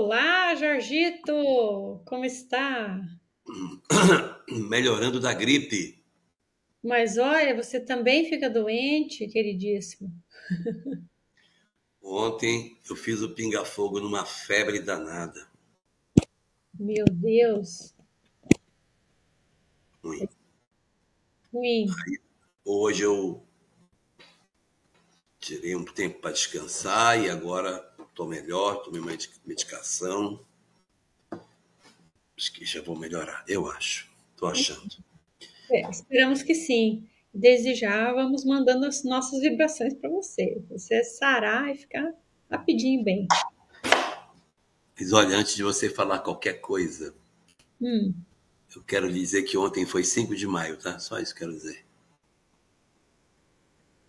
Olá, Jorgito! Como está? Melhorando da gripe. Mas olha, você também fica doente, queridíssimo. Ontem eu fiz o pinga-fogo numa febre danada. Meu Deus, Ruim. ruim. Hoje eu tirei um tempo para descansar e agora estou melhor, tomei uma medicação. Acho que já vou melhorar, eu acho. Estou achando. Esperamos que sim. Desde já vamos mandando as nossas vibrações para você. Você sarar e ficar rapidinho bem. Mas olha, antes de você falar qualquer coisa, Hum, eu quero lhe dizer que ontem foi 5 de maio, tá? Só isso que eu quero dizer.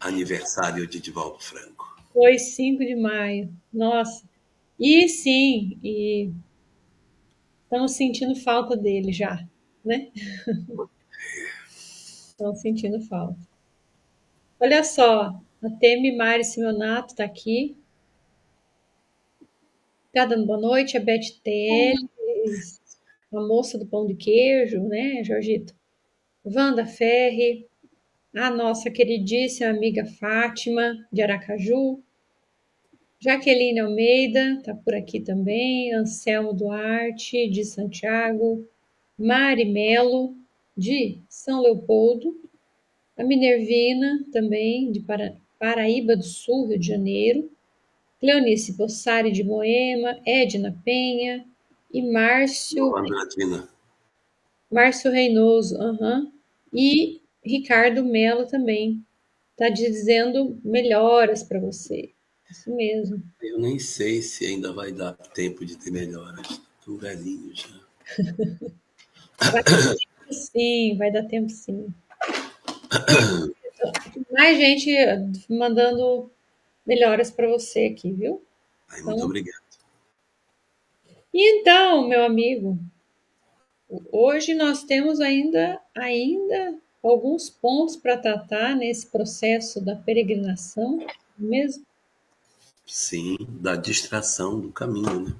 Aniversário de Divaldo Franco. foi 5 de maio. Nossa. E sim, e estamos sentindo falta dele já, né? Estamos sentindo falta. Olha só, a Temi Mari Simeonato está aqui. Tá dando boa noite, a Beth Teles, a moça do pão de queijo, né, Jorgito? Wanda Ferri, a nossa queridíssima amiga Fátima, de Aracaju. Jaqueline Almeida, está por aqui também. Anselmo Duarte, de Santiago. Mari Melo, de São Leopoldo. A Minervina, também, de Paraíba do Sul, Rio de Janeiro. Cleonice Bossari de Moema, Edna Penha e Andradina. Márcio Reinoso, e Ricardo Mello também. Tá dizendo melhoras para você. Isso mesmo. Eu nem sei se ainda vai dar tempo de ter melhoras. Estou velhinho já. Vai dar tempo sim, vai dar tempo sim. Mais gente mandando melhoras para você aqui, viu? Ai, muito Então, obrigado. e então, meu amigo, hoje nós temos ainda alguns pontos para tratar nesse processo da peregrinação, mesmo. Sim, da distração do caminho, né?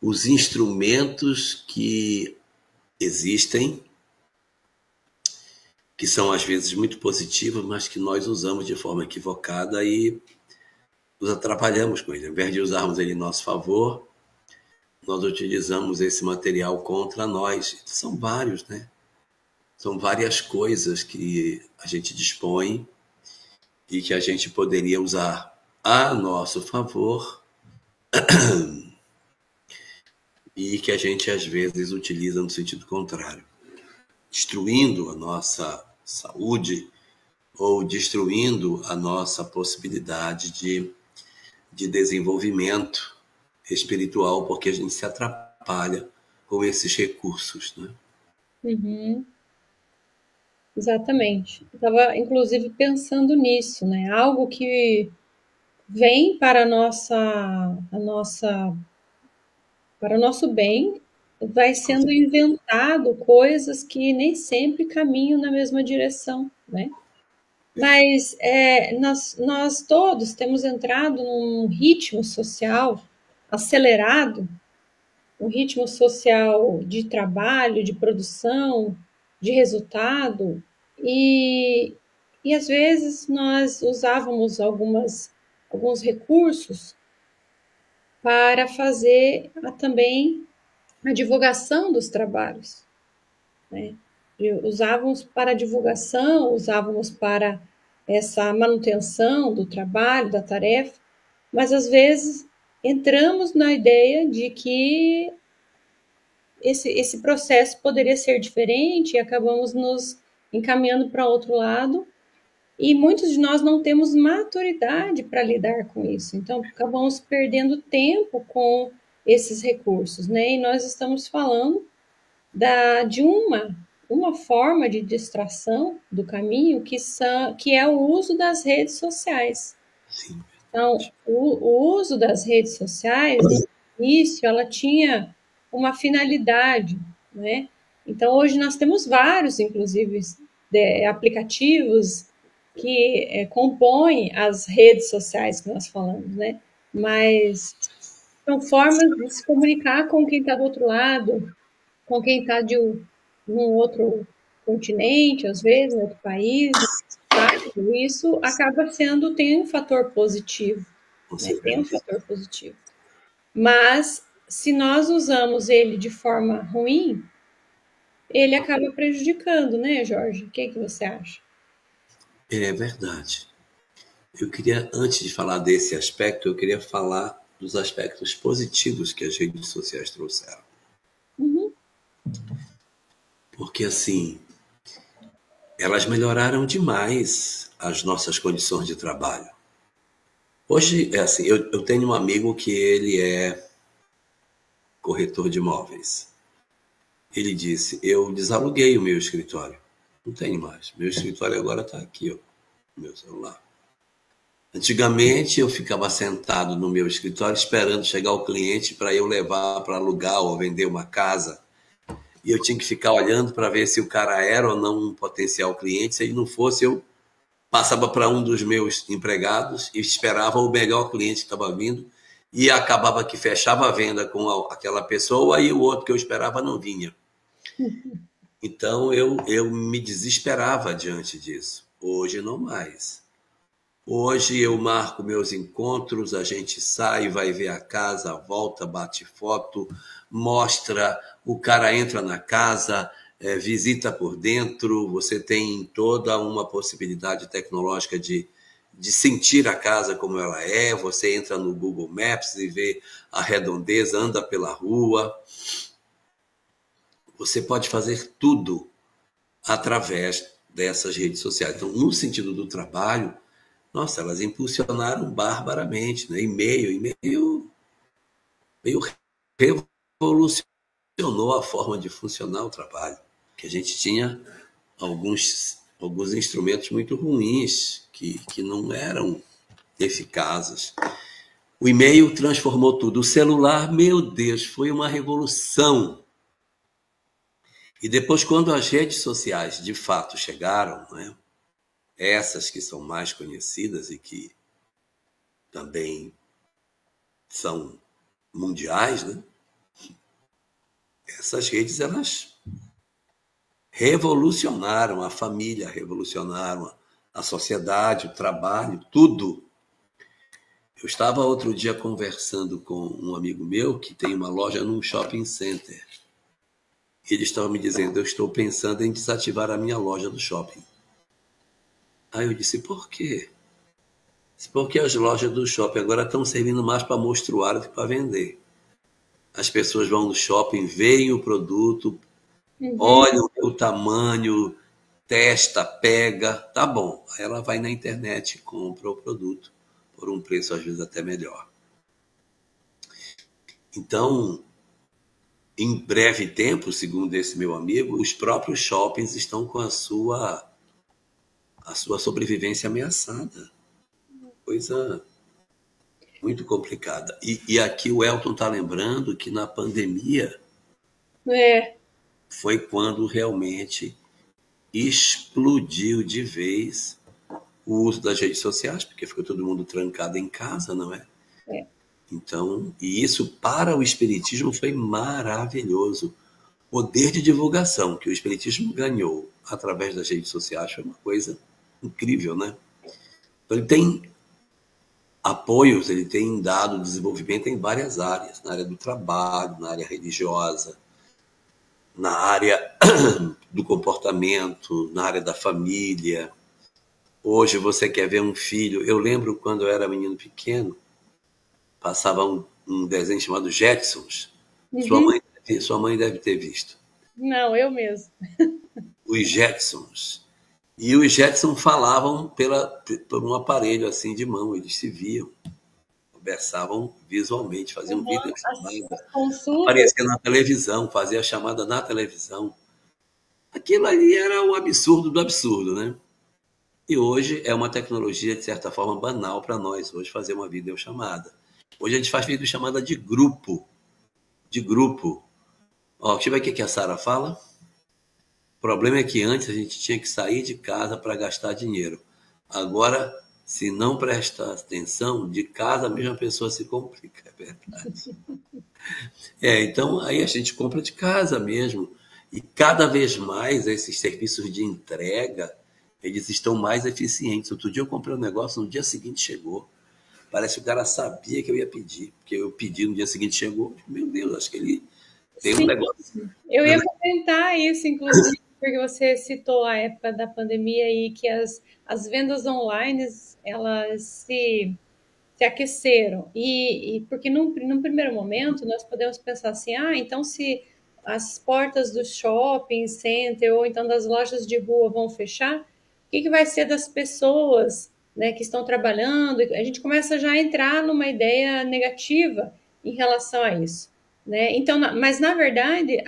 Os instrumentos que existem, que são às vezes muito positivos, mas que nós usamos de forma equivocada e nos atrapalhamos com ele. Ao invés de usarmos ele em nosso favor, nós utilizamos esse material contra nós. São vários, né? São várias coisas que a gente dispõe e que a gente poderia usar a nosso favor e que a gente às vezes utiliza no sentido contrário, destruindo a nossa saúde ou destruindo a nossa possibilidade de desenvolvimento espiritual, porque a gente se atrapalha com esses recursos, né? Uhum, exatamente. Eu estava, inclusive, pensando nisso, né? Algo que vem para para o nosso bem, vai sendo inventado coisas que nem sempre caminham na mesma direção, né? Mas nós todos temos entrado num ritmo social acelerado, um ritmo social de trabalho, de produção, de resultado, e, e às vezes nós usávamos alguns recursos para fazer também a divulgação dos trabalhos, né? Usávamos para divulgação, usávamos para essa manutenção do trabalho, da tarefa, mas às vezes entramos na ideia de que esse processo poderia ser diferente e acabamos nos encaminhando para outro lado. E muitos de nós não temos maturidade para lidar com isso. Então, acabamos perdendo tempo com esses recursos, né? E nós estamos falando de uma forma de distração do caminho que é o uso das redes sociais. Sim. Então, o uso das redes sociais, no início, ela tinha uma finalidade, né? Então, hoje nós temos vários, inclusive, aplicativos que compõem as redes sociais que nós falamos, né? Mas São formas de se comunicar com quem está do outro lado, com quem está de um outro continente, às vezes, em outro país, sabe? Isso acaba sendo, tem um fator positivo, né? Tem um fator positivo. Mas, se nós usamos ele de forma ruim, ele acaba prejudicando, né, Jorge? O que você acha? É verdade. Eu queria, antes de falar desse aspecto, eu queria falar dos aspectos positivos que as redes sociais trouxeram. Uhum. Porque, assim, elas melhoraram demais as nossas condições de trabalho. Hoje, é assim, eu tenho um amigo que ele é corretor de imóveis. Ele disse, eu desaluguei o meu escritório. Não tenho mais. Meu escritório agora está aqui, ó, no meu celular. Antigamente, eu ficava sentado no meu escritório esperando chegar o cliente para eu levar para alugar ou vender uma casa. E eu tinha que ficar olhando para ver se o cara era ou não um potencial cliente. Se ele não fosse, eu passava para um dos meus empregados e esperava o melhor cliente que estava vindo. E acabava que fechava a venda com aquela pessoa e o outro que eu esperava não vinha. Então, eu me desesperava diante disso. Hoje, não mais. Hoje eu marco meus encontros, a gente sai, vai ver a casa, volta, bate foto, mostra, o cara entra na casa, visita por dentro, você tem toda uma possibilidade tecnológica de sentir a casa como ela é, você entra no Google Maps e vê a redondeza, anda pela rua. Você pode fazer tudo através dessas redes sociais. Então, no sentido do trabalho, nossa, elas impulsionaram barbaramente, né? E-mail revolucionou a forma de funcionar o trabalho, que a gente tinha alguns instrumentos muito ruins, que não eram eficazes. O e-mail transformou tudo. O celular, meu Deus, foi uma revolução. E depois, quando as redes sociais de fato chegaram, né? Essas que são mais conhecidas e que também são mundiais, né? Essas redes, elas revolucionaram a família, revolucionaram a sociedade, o trabalho, tudo. Eu estava outro dia conversando com um amigo meu que tem uma loja num shopping center. Ele estava me dizendo, eu estou pensando em desativar a minha loja do shopping. Aí eu disse, por quê? Porque as lojas do shopping agora estão servindo mais para mostruário do que para vender. As pessoas vão no shopping, veem o produto, olham o tamanho, testa, pega, tá bom. Aí ela vai na internet e compra o produto por um preço às vezes até melhor. Então, em breve tempo, segundo esse meu amigo, os próprios shoppings estão com a sua sobrevivência ameaçada. Coisa muito complicada. E aqui o Elton está lembrando que na pandemia foi quando realmente explodiu de vez o uso das redes sociais, porque ficou todo mundo trancado em casa, não é? Então, e isso para o espiritismo foi maravilhoso. O poder de divulgação que o espiritismo ganhou através das redes sociais foi uma coisa incrível, né? Então, ele tem apoios, ele tem dado desenvolvimento em várias áreas, na área do trabalho, na área religiosa, na área do comportamento, na área da família. Hoje você quer ver um filho, eu lembro quando eu era menino pequeno, passava um desenho chamado Jetsons. Sua mãe deve ter visto. Não, eu mesmo. Os Jetsons. E os Jetsons falavam por um aparelho assim de mão, eles se viam, conversavam visualmente, faziam vídeo chamada, aparecia na televisão, fazia chamada na televisão. Aquilo ali era o absurdo do absurdo, né? E hoje é uma tecnologia, de certa forma, banal para nós, hoje fazer uma videochamada. Hoje a gente faz videochamada de grupo. De grupo. Ó, deixa eu ver o que a Sara fala. O problema é que antes a gente tinha que sair de casa para gastar dinheiro. Agora Se não prestar atenção, de casa a mesma pessoa se complica, é verdade. Então aí a gente compra de casa mesmo. E cada vez mais esses serviços de entrega, eles estão mais eficientes. Outro dia eu comprei um negócio, no dia seguinte chegou. Parece que o cara sabia que eu ia pedir, porque eu pedi, no dia seguinte chegou. Meu Deus, acho que ele tem um Sim, negócio. eu ia comentar isso, inclusive, porque você citou a época da pandemia e que as vendas online, elas se aqueceram. E porque num primeiro momento nós podemos pensar assim, então se as portas do shopping center ou então das lojas de rua vão fechar, o que vai ser das pessoas, né, que estão trabalhando? A gente começa já a entrar numa ideia negativa em relação a isso. Né? Então, mas na verdade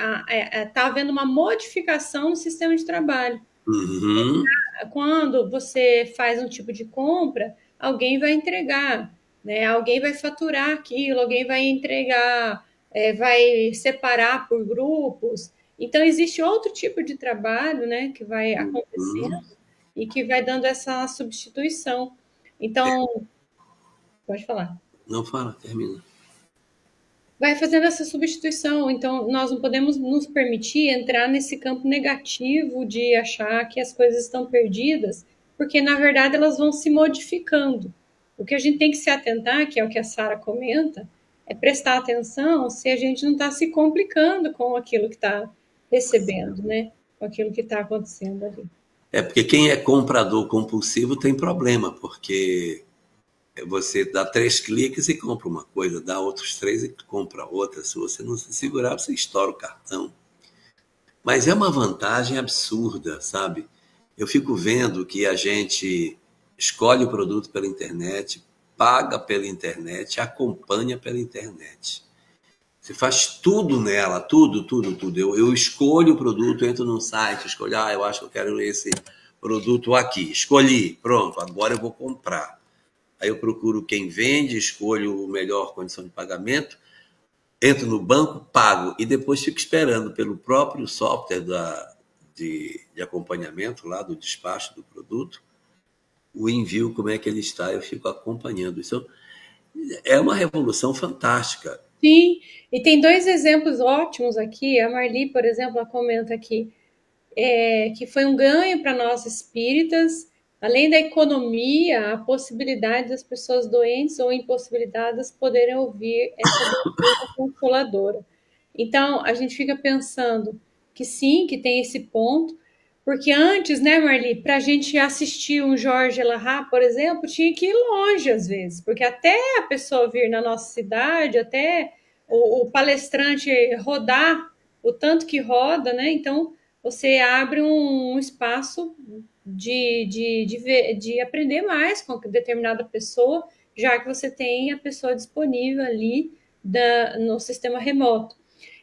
está havendo uma modificação no sistema de trabalho. Uhum. Quando você faz um tipo de compra, alguém vai entregar, né? Alguém vai faturar aquilo, alguém vai entregar, vai separar por grupos. Então, existe outro tipo de trabalho, né, que vai acontecendo e que vai dando essa substituição. Então, pode falar. Não fala, termina. Vai fazendo essa substituição. Então, nós não podemos nos permitir entrar nesse campo negativo de achar que as coisas estão perdidas, porque, na verdade, elas vão se modificando. O que a gente tem que se atentar, que é o que a Sara comenta, é prestar atenção se a gente não está se complicando com aquilo que está recebendo, né? Com aquilo que está acontecendo ali. Porque quem é comprador compulsivo tem problema, porque você dá 3 cliques e compra uma coisa, dá outros 3 e compra outra. Se você não se segurar, você estoura o cartão. Mas é uma vantagem absurda, sabe? Eu fico vendo que a gente escolhe o produto pela internet, paga pela internet, acompanha pela internet. Você faz tudo nela, tudo. Eu escolho o produto, entro num site, escolho, eu acho que eu quero esse produto aqui. Escolhi, pronto, agora eu vou comprar. Aí eu procuro quem vende, escolho a melhor condição de pagamento, entro no banco, pago e depois fico esperando pelo próprio software de acompanhamento lá do despacho do produto, o envio, como é que ele está, eu fico acompanhando. Isso é uma revolução fantástica. Sim, e tem 2 exemplos ótimos aqui. A Marli, por exemplo, ela comenta aqui que foi um ganho para nós espíritas, além da economia, a possibilidade das pessoas doentes ou impossibilitadas poderem ouvir essa consoladora. Então, a gente fica pensando que sim, que tem esse ponto, porque antes, né, Marli, para a gente assistir um Jorge Elahá, por exemplo, tinha que ir longe às vezes, porque até a pessoa vir na nossa cidade, até o palestrante rodar o tanto que roda, né? Então, você abre um espaço de aprender mais com determinada pessoa, já que você tem a pessoa disponível ali no sistema remoto.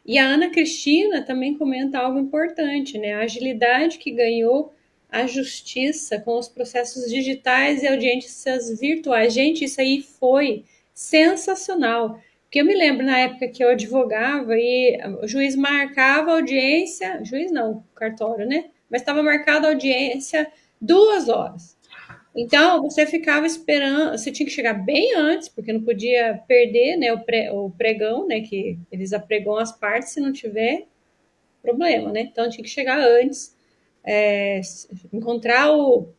E a Ana Cristina também comenta algo importante, né? A agilidade que ganhou a justiça com os processos digitais e audiências virtuais. Gente, isso aí foi sensacional. Porque eu me lembro na época que eu advogava e o juiz marcava a audiência, juiz não, cartório, né? Mas estava marcada a audiência 2 horas. Então, você ficava esperando, você tinha que chegar bem antes, porque não podia perder, né, o pregão, né, que eles apregam as partes se não tiver problema, né? Então, tinha que chegar antes, encontrar o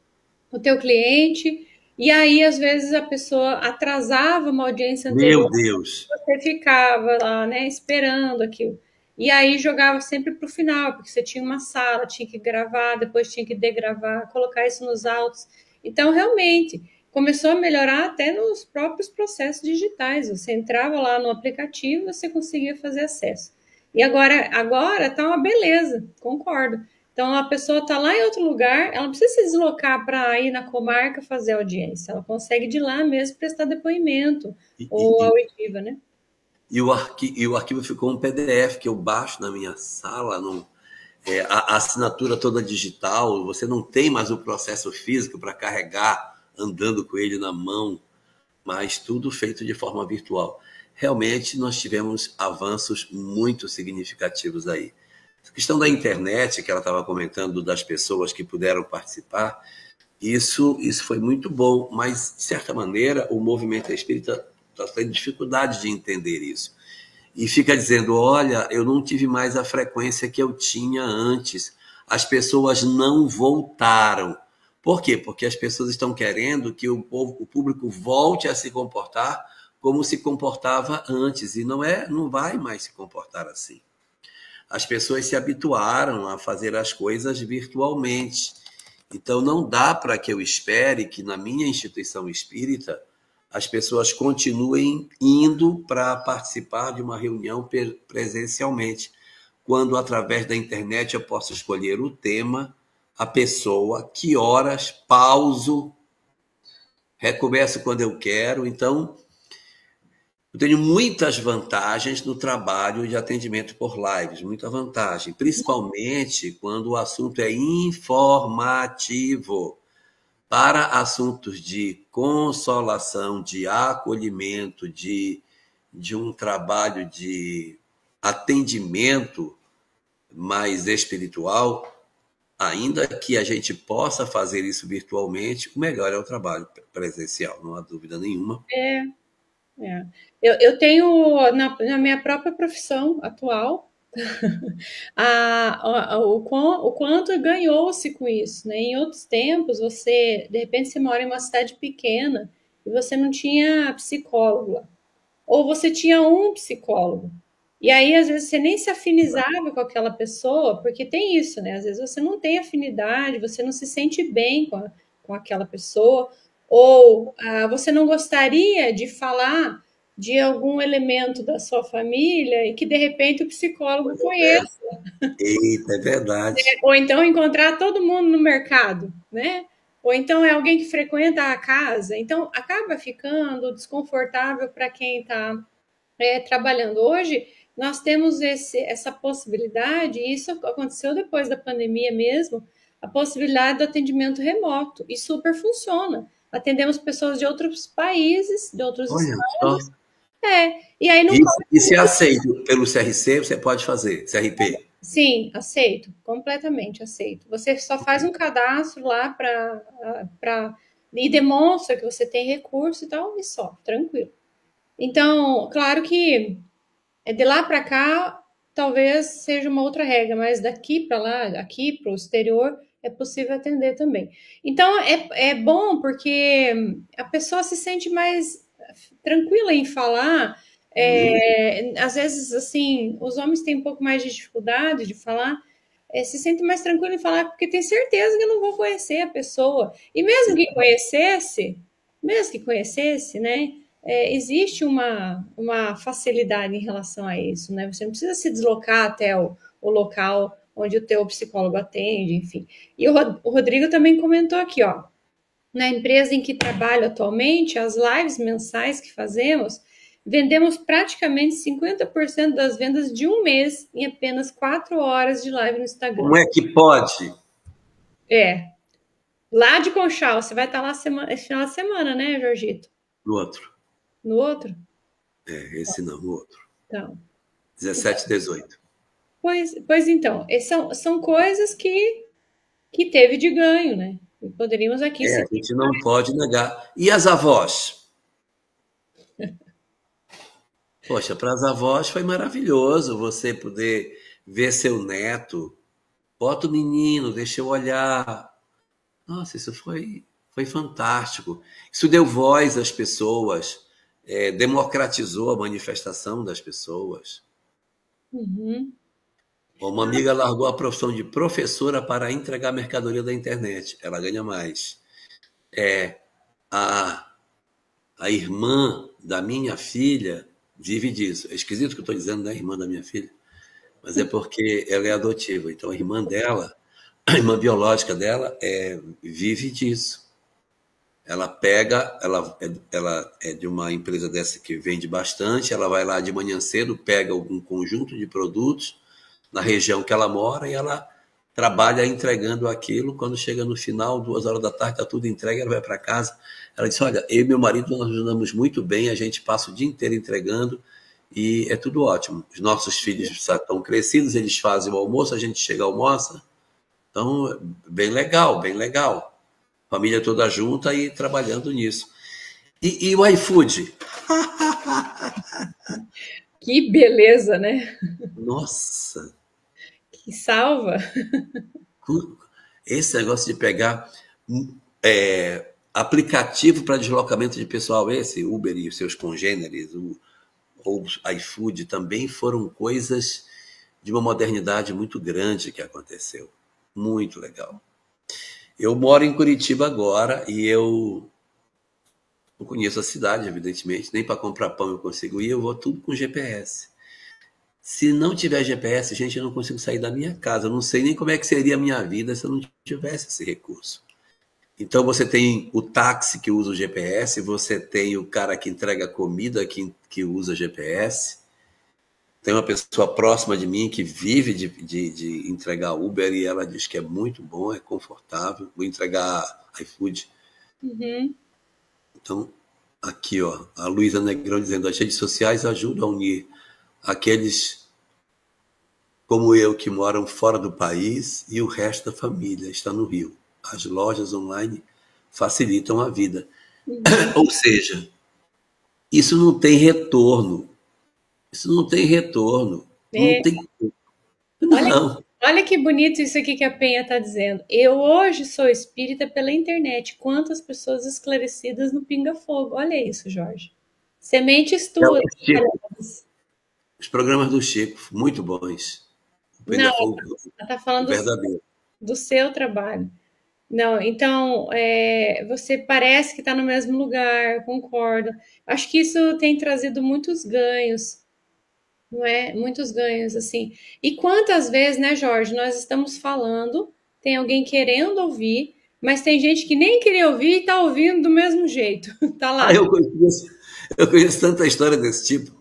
teu cliente, e aí, às vezes, a pessoa atrasava uma audiência anterior. Meu Deus! Você ficava lá, né, esperando aquilo. E aí jogava sempre para o final, porque você tinha uma sala, tinha que gravar, depois tinha que degravar, colocar isso nos autos. Então, realmente, começou a melhorar até nos próprios processos digitais. Você entrava lá no aplicativo, você conseguia fazer acesso. E agora tá uma beleza, concordo. Então, a pessoa está lá em outro lugar, ela não precisa se deslocar para ir na comarca fazer audiência. Ela consegue de lá mesmo prestar depoimento ou auditiva, né? E o arquivo ficou um PDF que eu baixo na minha sala, a assinatura toda digital, você não tem mais o processo físico para carregar, andando com ele na mão, mas tudo feito de forma virtual. Realmente, nós tivemos avanços muito significativos aí. A questão da internet, que ela estava comentando, das pessoas que puderam participar, Isso foi muito bom, mas, de certa maneira, o movimento espírita está tendo dificuldade de entender isso. E fica dizendo, olha, eu não tive mais a frequência que eu tinha antes. As pessoas não voltaram. Por quê? Porque as pessoas estão querendo que o público volte a se comportar como se comportava antes. E não vai mais se comportar assim. As pessoas se habituaram a fazer as coisas virtualmente. Então, não dá para que eu espere que na minha instituição espírita as pessoas continuem indo para participar de uma reunião presencialmente, quando através da internet eu posso escolher o tema, a pessoa, que horas, pauso, recomeço quando eu quero. Então, eu tenho muitas vantagens no trabalho de atendimento por lives, muita vantagem, principalmente quando o assunto é informativo. Para assuntos de consolação, de acolhimento, de um trabalho de atendimento mais espiritual, ainda que a gente possa fazer isso virtualmente, o melhor é o trabalho presencial, não há dúvida nenhuma. É. Eu tenho, na minha própria profissão atual, o quanto ganhou-se com isso, né? Em outros tempos, de repente, você mora em uma cidade pequena e você não tinha psicólogo lá. Ou você tinha um psicólogo. E aí, às vezes, você nem se afinizava com aquela pessoa, porque tem isso, né? Às vezes você não tem afinidade, você não se sente bem com aquela pessoa, ou você não gostaria de falar de algum elemento da sua família e que, de repente, o psicólogo conheça. Eita, é verdade. Ou então encontrar todo mundo no mercado, né? Ou então é alguém que frequenta a casa. Então, acaba ficando desconfortável para quem está trabalhando. Hoje, nós temos essa possibilidade, e isso aconteceu depois da pandemia mesmo, a possibilidade do atendimento remoto, e super funciona. Atendemos pessoas de outros países, de outros estados. E aí não e se é aceito pelo CRC, você pode fazer, CRP? Sim, aceito, completamente aceito. Você só faz um cadastro lá e demonstra que você tem recurso e tal, e só, tranquilo. Então, claro que de lá para cá talvez seja uma outra regra, mas daqui para lá, aqui para o exterior, é possível atender também. Então, é bom porque a pessoa se sente mais tranquila em falar. Às vezes, assim, os homens têm um pouco mais de dificuldade de falar, se sente mais tranquilo em falar, porque tem certeza que eu não vou conhecer a pessoa. E mesmo que conhecesse, né? Existe uma facilidade em relação a isso, né? Você não precisa se deslocar até o local onde o teu psicólogo atende, enfim. E o Rodrigo também comentou aqui, ó, na empresa em que trabalho atualmente, as lives mensais que fazemos, vendemos praticamente 50% das vendas de um mês em apenas 4 horas de live no Instagram. Como é que pode? Lá de Conchal, você vai estar lá final de semana, né, Jorgito? No outro. No outro? Esse não, no outro. Então. 17 e 18. Pois então, são coisas que teve de ganho, né? E poderíamos aqui... A gente não pode negar. E as avós? Poxa, para as avós foi maravilhoso você poder ver seu neto. Bota o menino, deixa eu olhar. Nossa, isso foi fantástico. Isso deu voz às pessoas, democratizou a manifestação das pessoas. Uhum. Uma amiga largou a profissão de professora para entregar mercadoria da internet. Ela ganha mais. A irmã da minha filha vive disso. É esquisito o que eu estou dizendo, né? Irmã da minha filha. Mas é porque ela é adotiva. Então, a irmã dela, a irmã biológica dela, vive disso. Ela pega, ela é de uma empresa dessa que vende bastante, ela vai lá de manhã cedo, pega um conjunto de produtos na região que ela mora e ela trabalha entregando aquilo. Quando chega no final, 2 horas da tarde, está tudo entregue, ela vai para casa. Ela disse, olha, eu e meu marido nós ajudamos muito bem, a gente passa o dia inteiro entregando e é tudo ótimo. Os nossos filhos estão crescidos, eles fazem o almoço, a gente chega, almoça. Então, bem legal, bem legal. família toda junta e trabalhando nisso. E o iFood? Que beleza, né? Nossa, Que salva. esse negócio de pegar aplicativo para deslocamento de pessoal, esse Uber e os seus congêneres, ou iFood, também foram coisas de uma modernidade muito grande que aconteceu. Muito legal. Eu moro em Curitiba agora e eu não conheço a cidade, evidentemente, nem para comprar pão eu consigo ir, eu vou tudo com GPS. Se não tiver GPS, gente, eu não consigo sair da minha casa. Eu não sei nem como é que seria a minha vida se eu não tivesse esse recurso. Então você tem o táxi que usa o GPS, você tem o cara que entrega comida que usa GPS, tem uma pessoa próxima de mim que vive de entregar Uber e ela diz que é muito bom, é confortável. Vou entregar iFood. Uhum. Então, aqui, ó, a Luísa Negrão dizendo: as redes sociais ajudam a unir aqueles como eu que moram fora do país e o resto da família está no Rio. As lojas online facilitam a vida. Uhum. Ou seja, isso não tem retorno. Isso não tem retorno. Não É, tem. olha, Não. olha que bonito isso aqui que a Penha está dizendo. Eu hoje sou espírita pela internet. Quantas pessoas esclarecidas no Pinga Fogo. Olha isso, Jorge. Sementes É o tuas. Chico. Os programas do Chico, muito bons. O Não, Pinga Fogo, ela está o falando verdadeiro. do seu trabalho. Não, então, você parece que está no mesmo lugar, concordo. Acho que isso tem trazido muitos ganhos, não é? Muitos ganhos, assim. E quantas vezes, né, Jorge, nós estamos falando, tem alguém querendo ouvir, mas tem gente que nem queria ouvir e está ouvindo do mesmo jeito. Tá Ah, lá. eu conheço tanta história desse tipo,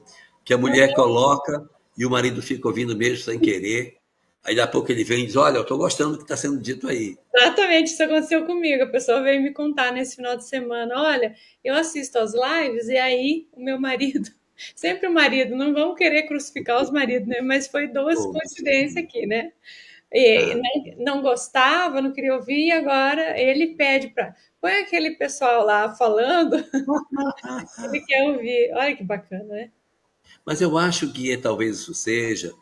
que a mulher coloca e o marido fica ouvindo mesmo sem querer. Aí daqui a pouco ele vem e diz: olha, eu estou gostando do que está sendo dito aí. Exatamente, isso aconteceu comigo. A pessoa veio me contar nesse final de semana: olha, eu assisto às lives e aí o meu marido, sempre o marido, não vamos querer crucificar os maridos, né? Mas foi duas Oh, coincidências aqui, né? E ah. não gostava, não queria ouvir, e agora ele pede para. Põe aquele pessoal lá falando, ele quer ouvir. Olha que bacana, né? Mas eu acho que talvez isso seja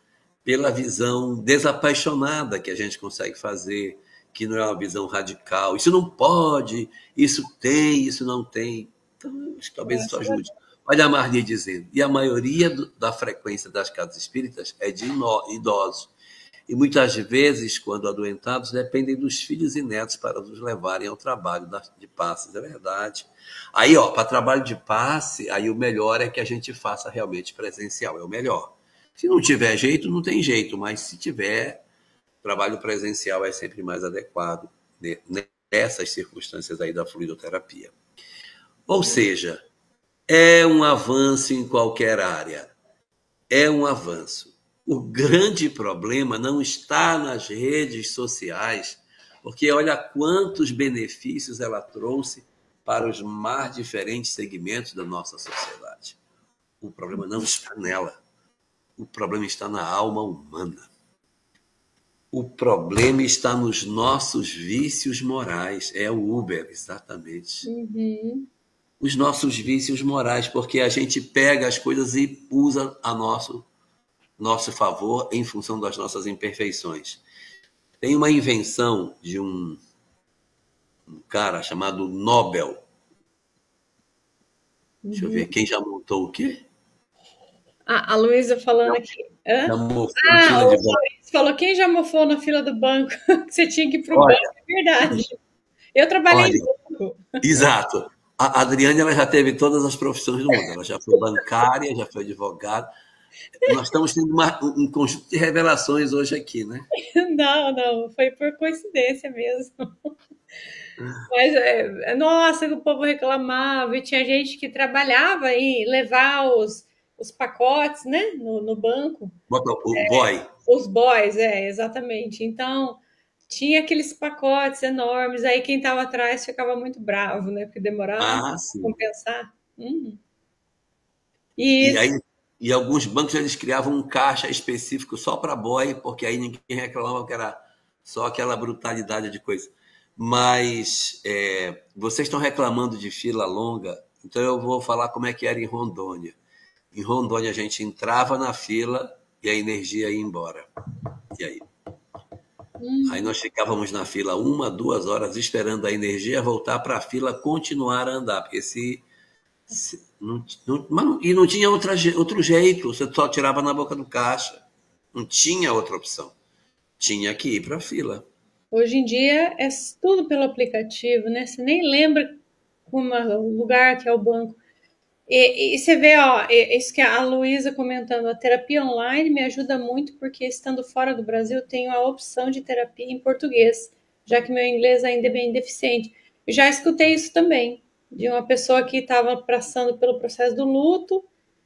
pela visão desapaixonada que a gente consegue fazer, que não é uma visão radical. Isso não pode, isso tem, isso não tem. Então, acho que talvez isso ajude. Olha a Marli dizendo, e a maioria da frequência das casas espíritas é de idosos. E muitas vezes, quando adoentados, dependem dos filhos e netos para os levarem ao trabalho de passes. É verdade. Aí, ó, para trabalho de passe, aí o melhor é que a gente faça realmente presencial, é o melhor. Se não tiver jeito, não tem jeito, mas se tiver, trabalho presencial é sempre mais adequado nessas circunstâncias aí da fluidoterapia. Ou seja, é um avanço em qualquer área. É um avanço. O grande problema não está nas redes sociais, porque olha quantos benefícios ela trouxe para os mais diferentes segmentos da nossa sociedade. O problema não está nela. O problema está na alma humana. O problema está nos nossos vícios morais. É o Uber, exatamente. Uhum. Os nossos vícios morais, porque a gente pega as coisas e usa a nosso favor em função das nossas imperfeições. Tem uma invenção de um cara chamado Nobel. Deixa eu ver, quem já montou o quê? A Luísa falando aqui. Hã? Já mofou na Ah, fila o de banco. Luiz falou: quem já mofou na fila do banco? Que você tinha que ir para o banco, Olha, é verdade. Eu trabalhei olha, em banco. exato. A Adriane ela já teve todas as profissões do mundo. Ela já foi bancária, já foi advogada. Nós estamos tendo um conjunto de revelações hoje aqui, né? Não, não, foi por coincidência mesmo. Mas, nossa, o povo reclamava, e tinha gente que trabalhava em levar os pacotes, né, no banco, Bota o boy. os boys, exatamente. Então, tinha aqueles pacotes enormes, aí quem estava atrás ficava muito bravo, né, porque demorava Ah, para sim. compensar. E Isso, aí, e alguns bancos eles criavam um caixa específico só para boy, porque aí ninguém reclamava que era só aquela brutalidade de coisa. Mas vocês estão reclamando de fila longa, então eu vou falar como é que era em Rondônia. Em Rondônia a gente entrava na fila e a energia ia embora. E aí? Aí nós ficávamos na fila 1, 2 horas esperando a energia voltar para a fila continuar a andar, porque e não tinha outro jeito, você só tirava na boca do caixa. Não tinha outra opção. Tinha que ir para a fila. Hoje em dia é tudo pelo aplicativo, né? Você nem lembra o lugar que é o banco. E você vê, ó, isso que a Luísa comentando, a terapia online me ajuda muito porque estando fora do Brasil tenho a opção de terapia em português, já que meu inglês ainda é bem deficiente. Já escutei isso também, de uma pessoa que estava passando pelo processo do luto,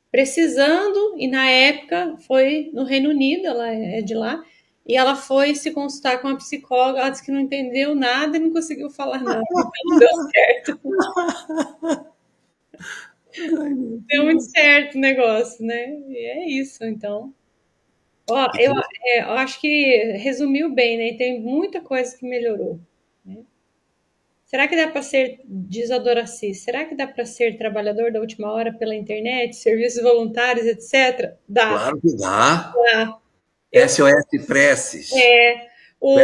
precisando, e na época foi no Reino Unido, ela é de lá, e ela foi se consultar com a psicóloga, ela disse que não entendeu nada e não conseguiu falar nada, então não deu certo. Deu muito certo o negócio, né? E é isso, então. Ó, eu acho que resumiu bem, né? E tem muita coisa que melhorou. Né? Será que dá para ser, diz a Doraci, será que dá para ser trabalhador da última hora pela internet, serviços voluntários, etc? Dá. Claro que dá. Dá. SOS Preces. O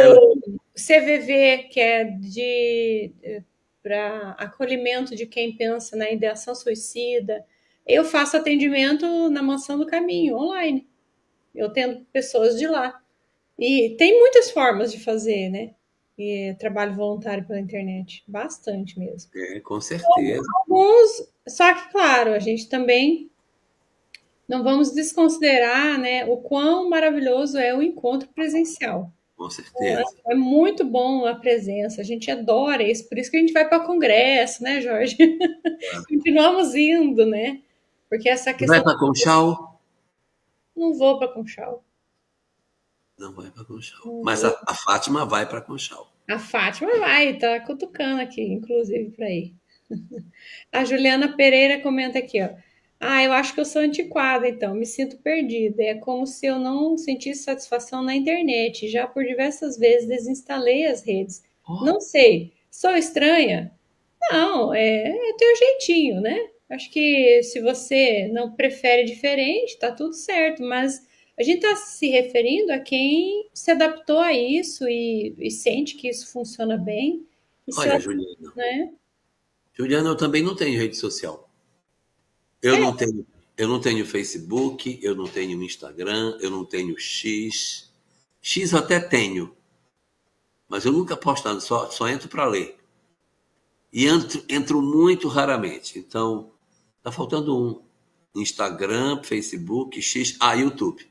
CVV, que é para acolhimento de quem pensa na ideação suicida. Eu faço atendimento na Mansão do Caminho, online. Eu atendo pessoas de lá. E tem muitas formas de fazer, né? Trabalho voluntário pela internet. Bastante mesmo. Com certeza. Alguns, só que, claro, a gente também não vamos desconsiderar, né, o quão maravilhoso é o encontro presencial. Com certeza. É muito bom a presença, a gente adora isso, por isso que a gente vai para congresso, né, Jorge? Continuamos indo, né? Porque essa questão... Vai para Conchal? Não vou para Conchal. Não vai para Conchal. Mas a Fátima vai para Conchal. A Fátima vai, tá cutucando aqui, inclusive, para ir. A Juliana Pereira comenta aqui, ó. Eu acho que eu sou antiquada, então, me sinto perdida. É como se eu não sentisse satisfação na internet. Já por diversas vezes desinstalei as redes. Não sei, sou estranha? Não, é teu jeitinho, né? Acho que se você não prefere diferente, tá tudo certo, mas a gente tá se referindo a quem se adaptou a isso e sente que isso funciona bem. Olha, Juliana. Né? Juliana, eu também não tenho rede social. Eu não tenho Facebook, eu não tenho Instagram, eu não tenho X. X eu até tenho, mas eu nunca posto nada, só entro para ler. E entro muito raramente. Então, tá faltando um. Instagram, Facebook, X, YouTube.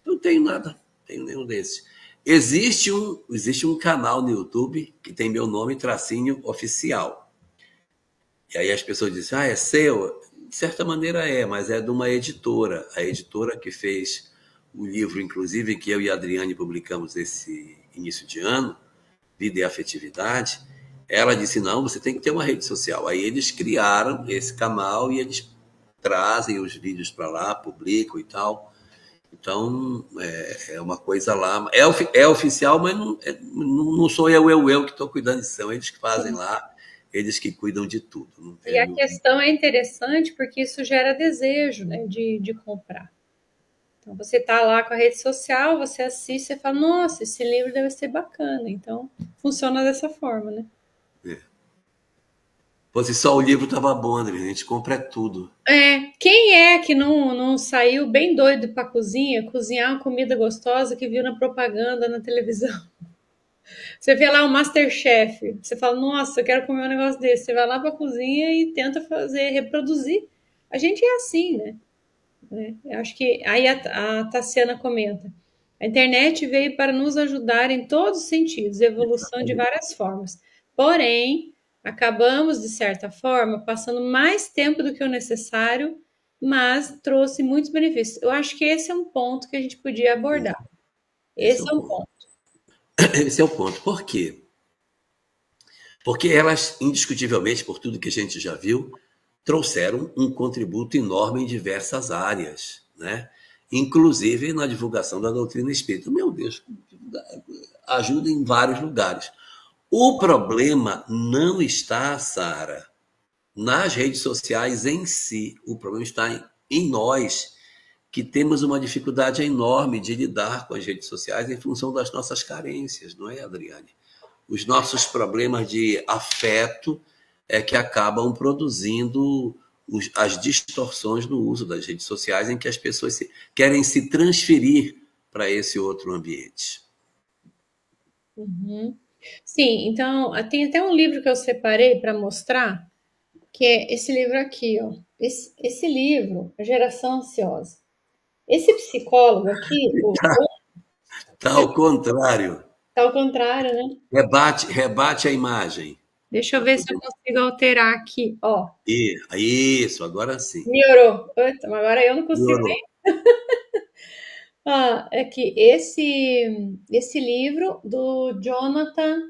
Eu não tenho nada, não tenho nenhum desses. Existe um canal no YouTube que tem meu nome, tracinho oficial. E aí as pessoas dizem, é seu? De certa maneira mas é de uma editora. A editora que fez o livro, inclusive, que eu e a Adriane publicamos esse início de ano, Vida e Afetividade, ela disse, não, você tem que ter uma rede social. Aí eles criaram esse canal e eles trazem os vídeos para lá, publicam e tal. Então, é uma coisa lá. É oficial, mas não sou eu que estou cuidando disso. São eles que fazem lá. Eles que cuidam de tudo. E a questão é interessante porque isso gera desejo, né, de comprar. Então, você está lá com a rede social, você assiste e fala, nossa, esse livro deve ser bacana. Então, funciona dessa forma, né? Se só o livro estava bom, André, a gente compra tudo. Quem é que não saiu bem doido para cozinhar uma comida gostosa que viu na propaganda, na televisão? Você vê lá o Masterchef, você fala, nossa, eu quero comer um negócio desse. Você vai lá para a cozinha e tenta reproduzir. A gente é assim, né? Eu acho que aí a Tassiana comenta, a internet veio para nos ajudar em todos os sentidos, evolução de várias formas. Porém, acabamos, de certa forma, passando mais tempo do que o necessário, mas trouxe muitos benefícios. Eu acho que esse é um ponto que a gente podia abordar. Esse é um ponto. Esse é o ponto. Por quê? Porque elas, indiscutivelmente, por tudo que a gente já viu, trouxeram um contributo enorme em diversas áreas, né? Inclusive na divulgação da doutrina espírita. Meu Deus, ajuda em vários lugares. O problema não está, Sara, nas redes sociais em si. O problema está em nós, que temos uma dificuldade enorme de lidar com as redes sociais em função das nossas carências, não é, Adriane? Os nossos problemas de afeto é que acabam produzindo as distorções no uso das redes sociais, em que as pessoas querem se transferir para esse outro ambiente. Uhum. Sim, então tem até um livro que eu separei para mostrar, que é esse livro aqui, ó. Esse livro, A Geração Ansiosa. Esse psicólogo aqui, Tá ao contrário. tá ao contrário, né? Rebate a imagem. Deixa eu ver se eu consigo alterar aqui, ó. Isso, agora sim. Melhorou. Eita, mas agora eu não consigo. Melhorou. Ah, é que esse livro do Jonathan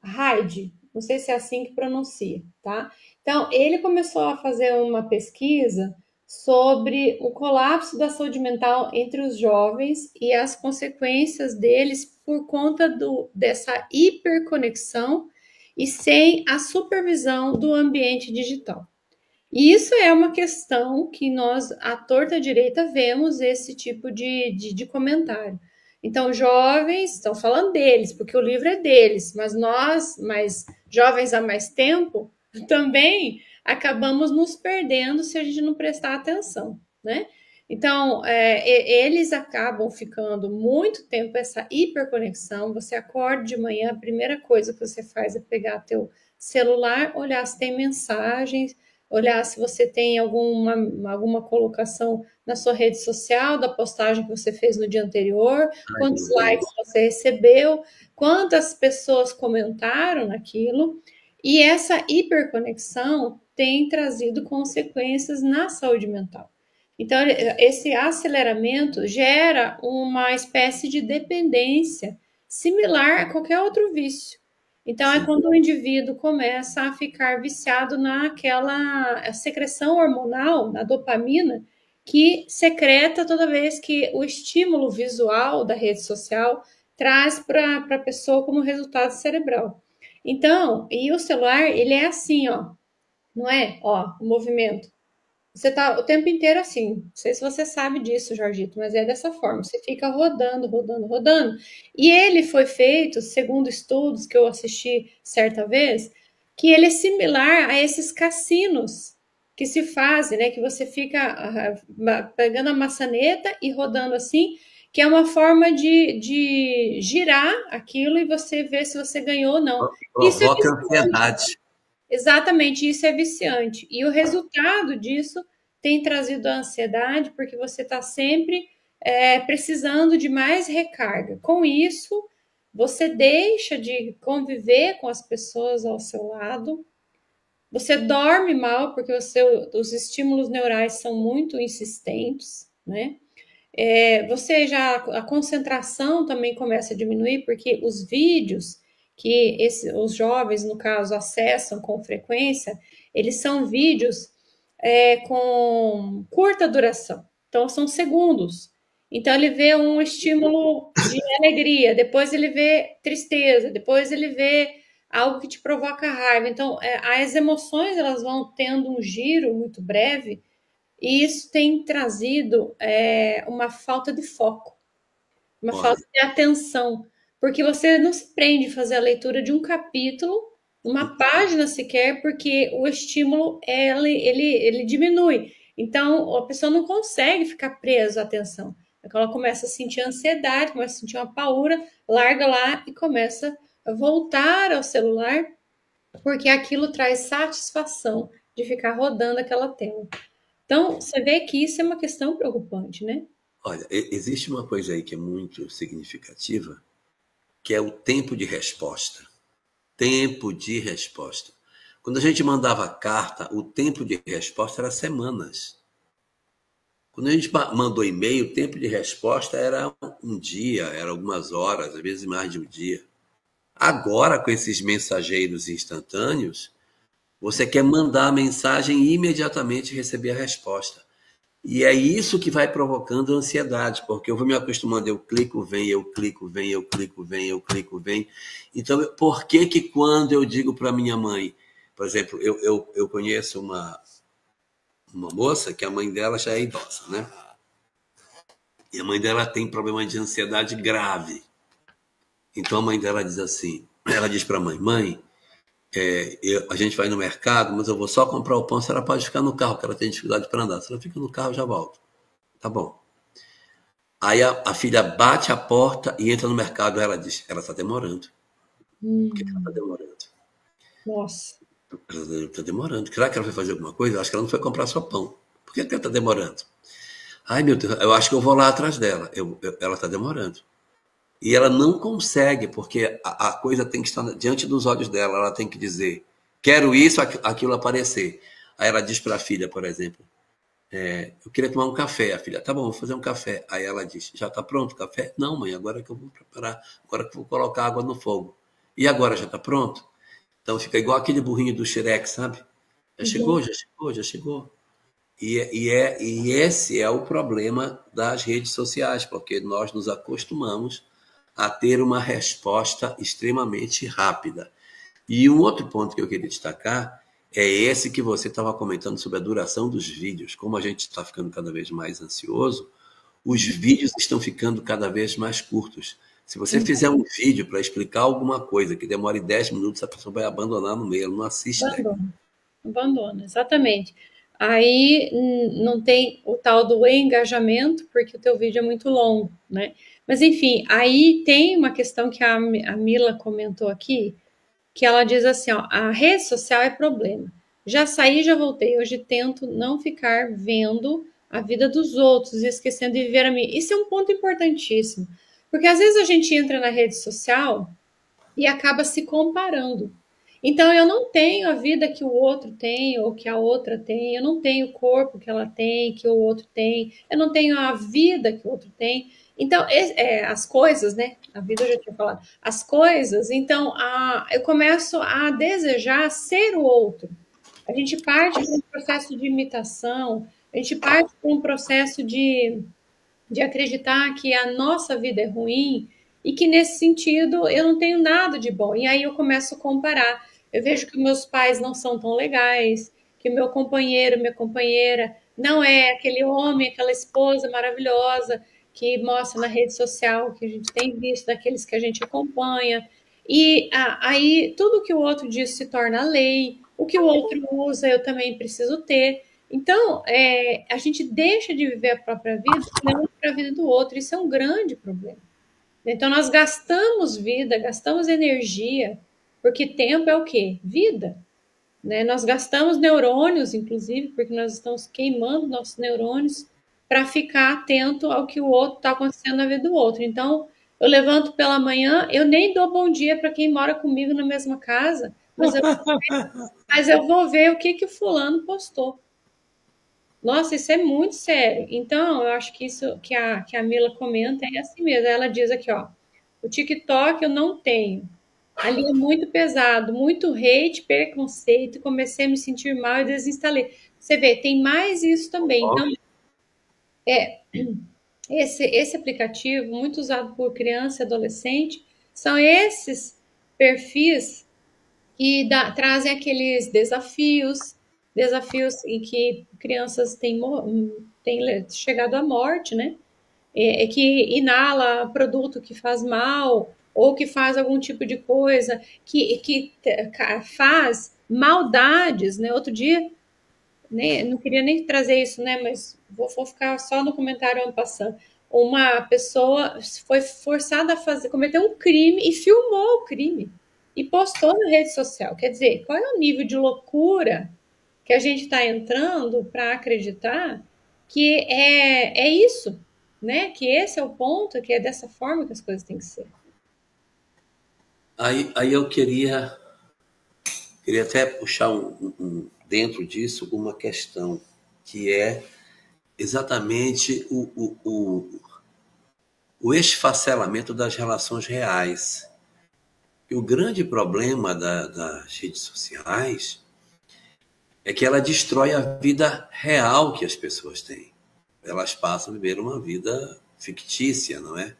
Haidt, não sei se é assim que pronuncia, tá? Então, ele começou a fazer uma pesquisa sobre o colapso da saúde mental entre os jovens e as consequências deles por conta dessa hiperconexão e sem a supervisão do ambiente digital. E isso é uma questão que nós, à torta à direita, vemos esse tipo de comentário. Então, jovens estão falando deles, porque o livro é deles, mas nós, mais jovens há mais tempo, também acabamos nos perdendo se a gente não prestar atenção, né? Então, eles acabam ficando muito tempo essa hiperconexão. Você acorda de manhã, a primeira coisa que você faz é pegar teu celular, olhar se tem mensagens, olhar se você tem alguma colocação na sua rede social, da postagem que você fez no dia anterior, quantos likes você recebeu, quantas pessoas comentaram naquilo, e essa hiperconexão tem trazido consequências na saúde mental. Então, esse aceleramento gera uma espécie de dependência similar a qualquer outro vício. Então, é quando o indivíduo começa a ficar viciado naquela secreção hormonal, na dopamina, que secreta toda vez que o estímulo visual da rede social traz para a pessoa como resultado cerebral. Então, e o celular, ele é assim, ó, não é? Ó, o movimento. Você tá o tempo inteiro assim. Não sei se você sabe disso, Jorgito, mas é dessa forma. Você fica rodando, rodando, rodando. E ele foi feito, segundo estudos que eu assisti certa vez, que ele é similar a esses cassinos que se fazem, né? Que você fica pegando a maçaneta e rodando assim, que é uma forma de girar aquilo e você ver se você ganhou ou não. Provoca ansiedade. Exatamente, isso é viciante. E o resultado disso tem trazido a ansiedade, porque você está sempre precisando de mais recarga. Com isso, você deixa de conviver com as pessoas ao seu lado, você dorme mal, porque os estímulos neurais são muito insistentes, né? A concentração também começa a diminuir, porque os vídeos que os jovens, no caso, acessam com frequência, eles são vídeos com curta duração. Então, são segundos. Então, ele vê um estímulo de alegria, depois ele vê tristeza, depois ele vê algo que te provoca raiva. Então, as emoções elas vão tendo um giro muito breve e isso tem trazido uma falta de foco, uma falta de atenção, porque você não se prende a fazer a leitura de um capítulo, uma página sequer, porque o estímulo ele diminui. Então, a pessoa não consegue ficar presa à atenção. Ela começa a sentir ansiedade, começa a sentir uma paura, larga lá e começa a voltar ao celular, porque aquilo traz satisfação de ficar rodando aquela tela. Então, você vê que isso é uma questão preocupante, né? Olha, existe uma coisa aí que é muito significativa, que é o tempo de resposta. Tempo de resposta. Quando a gente mandava carta, o tempo de resposta era semanas. Quando a gente mandou e-mail, o tempo de resposta era um dia, era algumas horas, às vezes mais de um dia. Agora, com esses mensageiros instantâneos, você quer mandar a mensagem e imediatamente receber a resposta. E é isso que vai provocando ansiedade, porque eu vou me acostumando, eu clico, vem, eu clico, vem, eu clico, vem, eu clico, vem. Então, por que que quando eu digo para minha mãe, por exemplo, eu conheço uma moça que a mãe dela já é idosa, né? E a mãe dela tem problema de ansiedade grave. Então a mãe dela diz assim, ela diz para a mãe, a gente vai no mercado, mas eu vou só comprar o pão, se ela pode ficar no carro, porque ela tem dificuldade para andar. Se ela fica no carro, eu já volto. Tá bom. Aí a filha bate a porta e entra no mercado. Ela diz, ela está demorando. Por que ela está demorando? Nossa. Ela está demorando. Será que ela foi fazer alguma coisa? Eu acho que ela não foi comprar só pão. Por que ela está demorando? Ai, meu Deus, eu acho que eu vou lá atrás dela. Ela está demorando. E ela não consegue, porque a coisa tem que estar diante dos olhos dela. Ela tem que dizer, quero isso, aquilo aparecer. Aí ela diz para a filha, por exemplo, eu queria tomar um café. A filha, tá bom, vou fazer um café. Aí ela diz, já está pronto o café? Não, mãe, agora que eu vou preparar, agora que eu vou colocar água no fogo. E agora, já está pronto? Então fica igual aquele burrinho do Shrek, sabe? Já chegou, já chegou, já chegou. E esse é o problema das redes sociais, porque nós nos acostumamos a ter uma resposta extremamente rápida. E um outro ponto que eu queria destacar é esse que você estava comentando sobre a duração dos vídeos. Como a gente está ficando cada vez mais ansioso, os vídeos estão ficando cada vez mais curtos. Se você fizer um vídeo para explicar alguma coisa que demore 10 minutos, a pessoa vai abandonar no meio, ela não assiste, né? Abandona, exatamente. Aí não tem o tal do engajamento, porque o teu vídeo é muito longo, né? Mas enfim, aí tem uma questão que a Mila comentou aqui, que ela diz assim, ó, a rede social é problema. Já saí, já voltei. Hoje tento não ficar vendo a vida dos outros e esquecendo de viver a mim. Isso é um ponto importantíssimo, porque às vezes a gente entra na rede social e acaba se comparando. Então eu não tenho a vida que o outro tem ou que a outra tem, eu não tenho o corpo que ela tem, que o outro tem, eu não tenho a vida que o outro tem. Então, as coisas, né? A vida eu já tinha falado. As coisas, então, eu começo a desejar ser o outro. A gente parte para um processo de imitação, a gente parte para um processo de acreditar que a nossa vida é ruim e que nesse sentido eu não tenho nada de bom. E aí eu começo a comparar. Eu vejo que meus pais não são tão legais, que meu companheiro, minha companheira não é aquele homem, aquela esposa maravilhosa que mostra na rede social, que a gente tem visto, daqueles que a gente acompanha. E aí tudo que o outro diz se torna lei, o que o outro usa eu também preciso ter. Então, a gente deixa de viver a própria vida olhando para a vida do outro. Isso é um grande problema. Então, nós gastamos vida, gastamos energia, porque tempo é o quê? Vida. Né? Nós gastamos neurônios, inclusive, porque nós estamos queimando nossos neurônios para ficar atento ao que o outro está acontecendo na vida do outro. Então, eu levanto pela manhã, eu nem dou bom dia para quem mora comigo na mesma casa, mas eu vou ver o que o fulano postou. Nossa, isso é muito sério. Então, eu acho que isso que a Mila comenta é assim mesmo. Ela diz aqui, ó, o TikTok eu não tenho. Ali é muito pesado, muito hate, preconceito, comecei a me sentir mal e desinstalei. Você vê, tem mais isso também. Então, esse aplicativo, muito usado por criança e adolescente, são esses perfis que trazem aqueles desafios em que crianças têm chegado à morte, né? Que inala produto que faz mal ou que faz algum tipo de coisa, que faz maldades, né? Outro dia, né, não queria nem trazer isso, né? Mas vou ficar só no comentário ano passado. Uma pessoa foi forçada a cometer um crime e filmou o crime e postou na rede social. Quer dizer, qual é o nível de loucura que a gente está entrando para acreditar que é isso, né? Que esse é o ponto, que é dessa forma que as coisas têm que ser. Aí eu queria até puxar dentro disso uma questão que é exatamente o esfacelamento das relações reais. E o grande problema das redes sociais é que ela destrói a vida real que as pessoas têm. elas passam a viver uma vida fictícia, não é?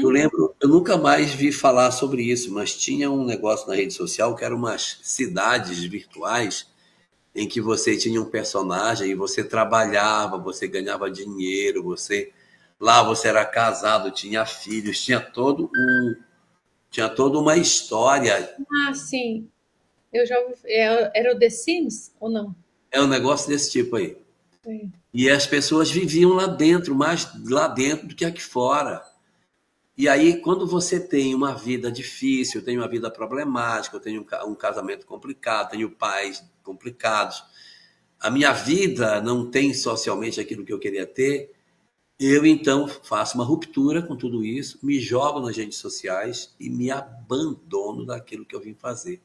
Eu Uhum. lembro, eu nunca mais vi falar sobre isso, mas tinha um negócio na rede social que eram umas cidades virtuais em que você tinha um personagem e você trabalhava, você ganhava dinheiro, você era casado, tinha filhos, tinha toda uma história. Ah, sim. Eu já ouvi. Era o The Sims ou não? É um negócio desse tipo aí. É. E as pessoas viviam lá dentro, mais lá dentro do que aqui fora. E aí, quando você tem uma vida difícil, tem uma vida problemática, eu tenho um casamento complicado, tenho pais complicados, a minha vida não tem socialmente aquilo que eu queria ter, eu então faço uma ruptura com tudo isso, me jogo nas redes sociais e me abandono daquilo que eu vim fazer.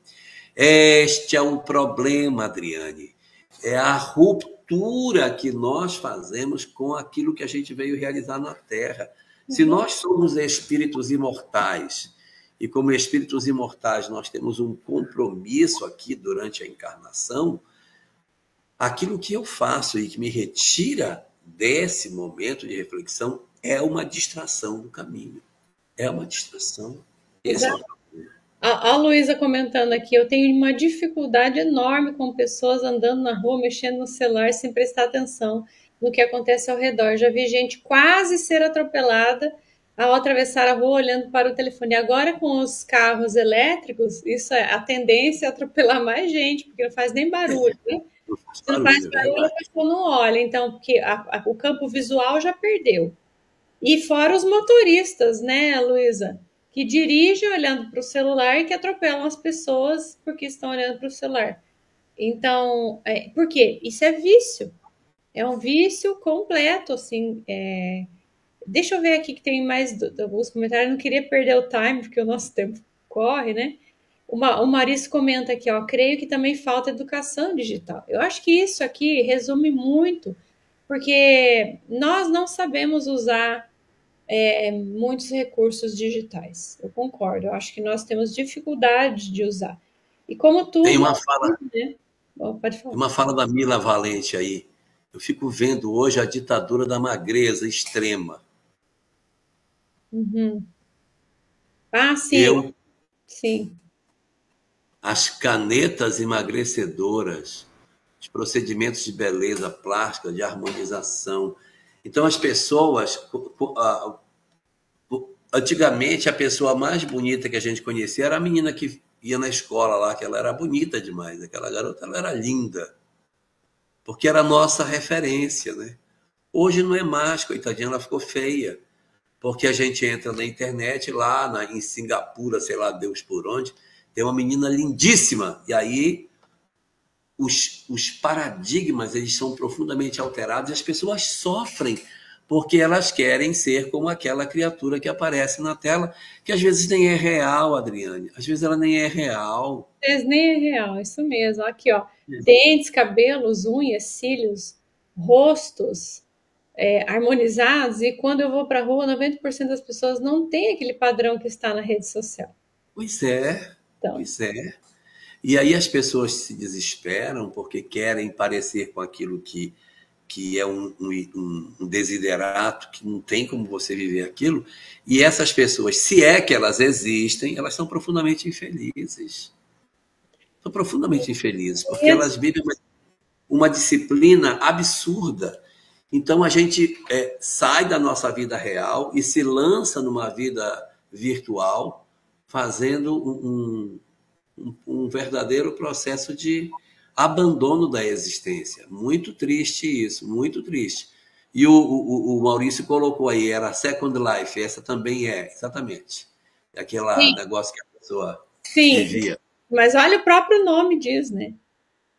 Este é o problema, Adriane. É a ruptura que nós fazemos com aquilo que a gente veio realizar na Terra. Se Uhum. nós somos espíritos imortais, e como espíritos imortais nós temos um compromisso aqui durante a encarnação, aquilo que eu faço e que me retira desse momento de reflexão é uma distração do caminho. É uma distração. Esse é o Exato. problema. A Luísa comentando aqui, eu tenho uma dificuldade enorme com pessoas andando na rua, mexendo no celular sem prestar atenção no que acontece ao redor. Já vi gente quase ser atropelada ao atravessar a rua olhando para o telefone. Agora, com os carros elétricos, isso é a tendência é atropelar mais gente, porque não faz nem barulho, né? Não faz Se não faz barulho, é barulho, a verdade. pessoa não olha. Então, porque o campo visual já perdeu. E fora os motoristas, né, Luísa? Que dirigem olhando para o celular e que atropelam as pessoas porque estão olhando para o celular. Então, por quê? Isso é vício. É um vício completo, assim. Deixa eu ver aqui que tem mais alguns comentários. Eu não queria perder o time, porque o nosso tempo corre, né? O Maurício comenta aqui, ó. Creio que também falta educação digital. Eu acho que isso aqui resume muito, porque nós não sabemos usar muitos recursos digitais. Eu concordo. Eu acho que nós temos dificuldade de usar. E como Tem tudo, uma fala, né? Oh, pode tem falar. uma fala da Mila Valente aí. Eu fico vendo hoje a ditadura da magreza extrema. Uhum. Ah, sim, Eu, sim. as canetas emagrecedoras, os procedimentos de beleza plástica, de harmonização. Então, as pessoas, antigamente, a pessoa mais bonita que a gente conhecia era a menina que ia na escola lá, que ela era bonita demais. Aquela garota, ela era linda, porque era a nossa referência, né? Hoje não é mais, coitadinha, ela ficou feia. Porque a gente entra na internet lá em Singapura, sei lá Deus por onde, tem uma menina lindíssima. E aí os paradigmas eles são profundamente alterados e as pessoas sofrem porque elas querem ser como aquela criatura que aparece na tela, que às vezes nem é real, Adriane. Às vezes ela nem é real. Nem é real, isso mesmo. Aqui, ó. Dentes, cabelos, unhas, cílios, rostos harmonizados. E quando eu vou para a rua, 90% das pessoas não tem aquele padrão que está na rede social. Pois é, Então, pois é. E aí as pessoas se desesperam porque querem parecer com aquilo que é um desiderato, que não tem como você viver aquilo. E essas pessoas, se é que elas existem, elas são profundamente infelizes. São profundamente infelizes, porque elas vivem uma disciplina absurda. Então a gente sai da nossa vida real e se lança numa vida virtual, fazendo um verdadeiro processo de abandono da existência. Muito triste isso, muito triste. E o Maurício colocou aí, era Second Life, essa também é, exatamente. Aquele sim, negócio que a pessoa sim. vivia. Mas olha, o próprio nome diz, né?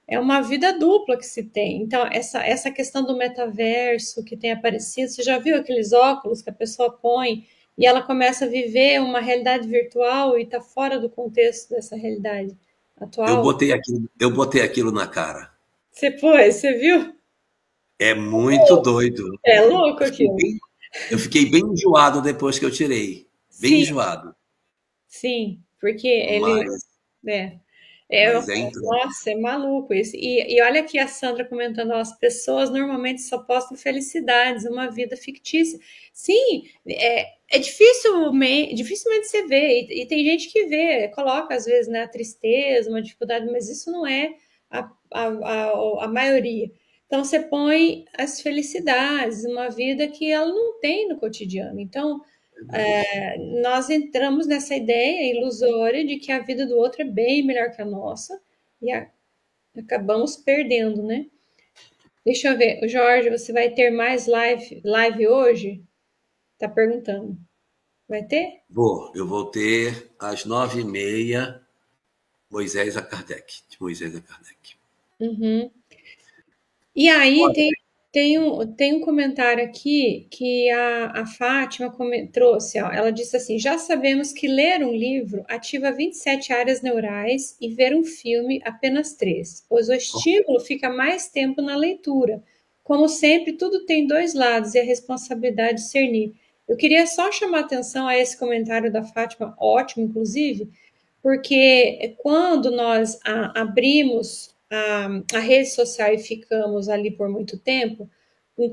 É uma vida dupla que se tem. Então, essa questão do metaverso que tem aparecido, você já viu aqueles óculos que a pessoa põe e ela começa a viver uma realidade virtual e está fora do contexto dessa realidade atual? Eu botei aquilo na cara. Você pôs, você viu? É muito doido. É louco Eu fiquei aquilo. bem, eu fiquei bem enjoado depois que eu tirei. Bem Sim, enjoado. sim, porque ele Mas é. mas é em troca. Nossa, é maluco isso. E olha aqui a Sandra comentando, ó, as pessoas normalmente só postam felicidades, uma vida fictícia. Sim, é dificilmente você vê, e tem gente que vê, coloca às vezes, né, a tristeza, uma dificuldade, mas isso não é a maioria. Então você põe as felicidades, uma vida que ela não tem no cotidiano. Então, nós entramos nessa ideia ilusória de que a vida do outro é bem melhor que a nossa e acabamos perdendo, né? Deixa eu ver, Jorge, você vai ter mais live hoje? Tá perguntando. Vai ter? Eu vou ter às 9h30 Moisés a Kardec, de Moisés a Kardec. Uhum. E aí tem um comentário aqui que a Fátima trouxe, ó, ela disse assim, já sabemos que ler um livro ativa 27 áreas neurais e ver um filme apenas 3, pois o estímulo fica mais tempo na leitura. Como sempre, tudo tem dois lados e a responsabilidade de discernir. Eu queria só chamar atenção a esse comentário da Fátima, ótimo, inclusive, porque quando nós abrimos a rede social e ficamos ali por muito tempo,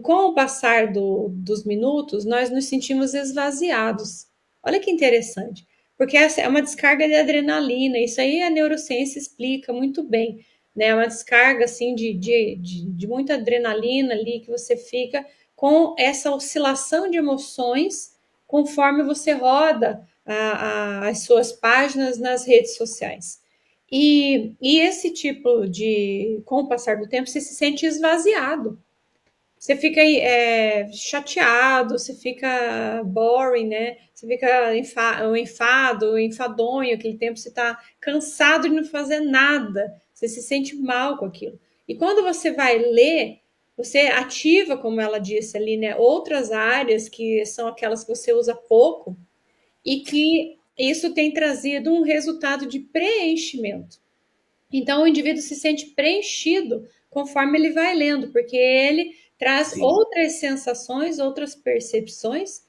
com o passar dos minutos, nós nos sentimos esvaziados. Olha que interessante, porque essa é uma descarga de adrenalina, isso aí a neurociência explica muito bem, né? É uma descarga assim de muita adrenalina ali que você fica com essa oscilação de emoções conforme você roda as suas páginas nas redes sociais. E esse tipo com o passar do tempo, você se sente esvaziado. Você fica chateado, você fica boring, né? Você fica enfadonho, aquele tempo você está cansado de não fazer nada. Você se sente mal com aquilo. E quando você vai ler, você ativa, como ela disse ali, né? Outras áreas que são aquelas que você usa pouco e que isso tem trazido um resultado de preenchimento. Então, o indivíduo se sente preenchido conforme ele vai lendo, porque ele traz outras sensações, outras percepções,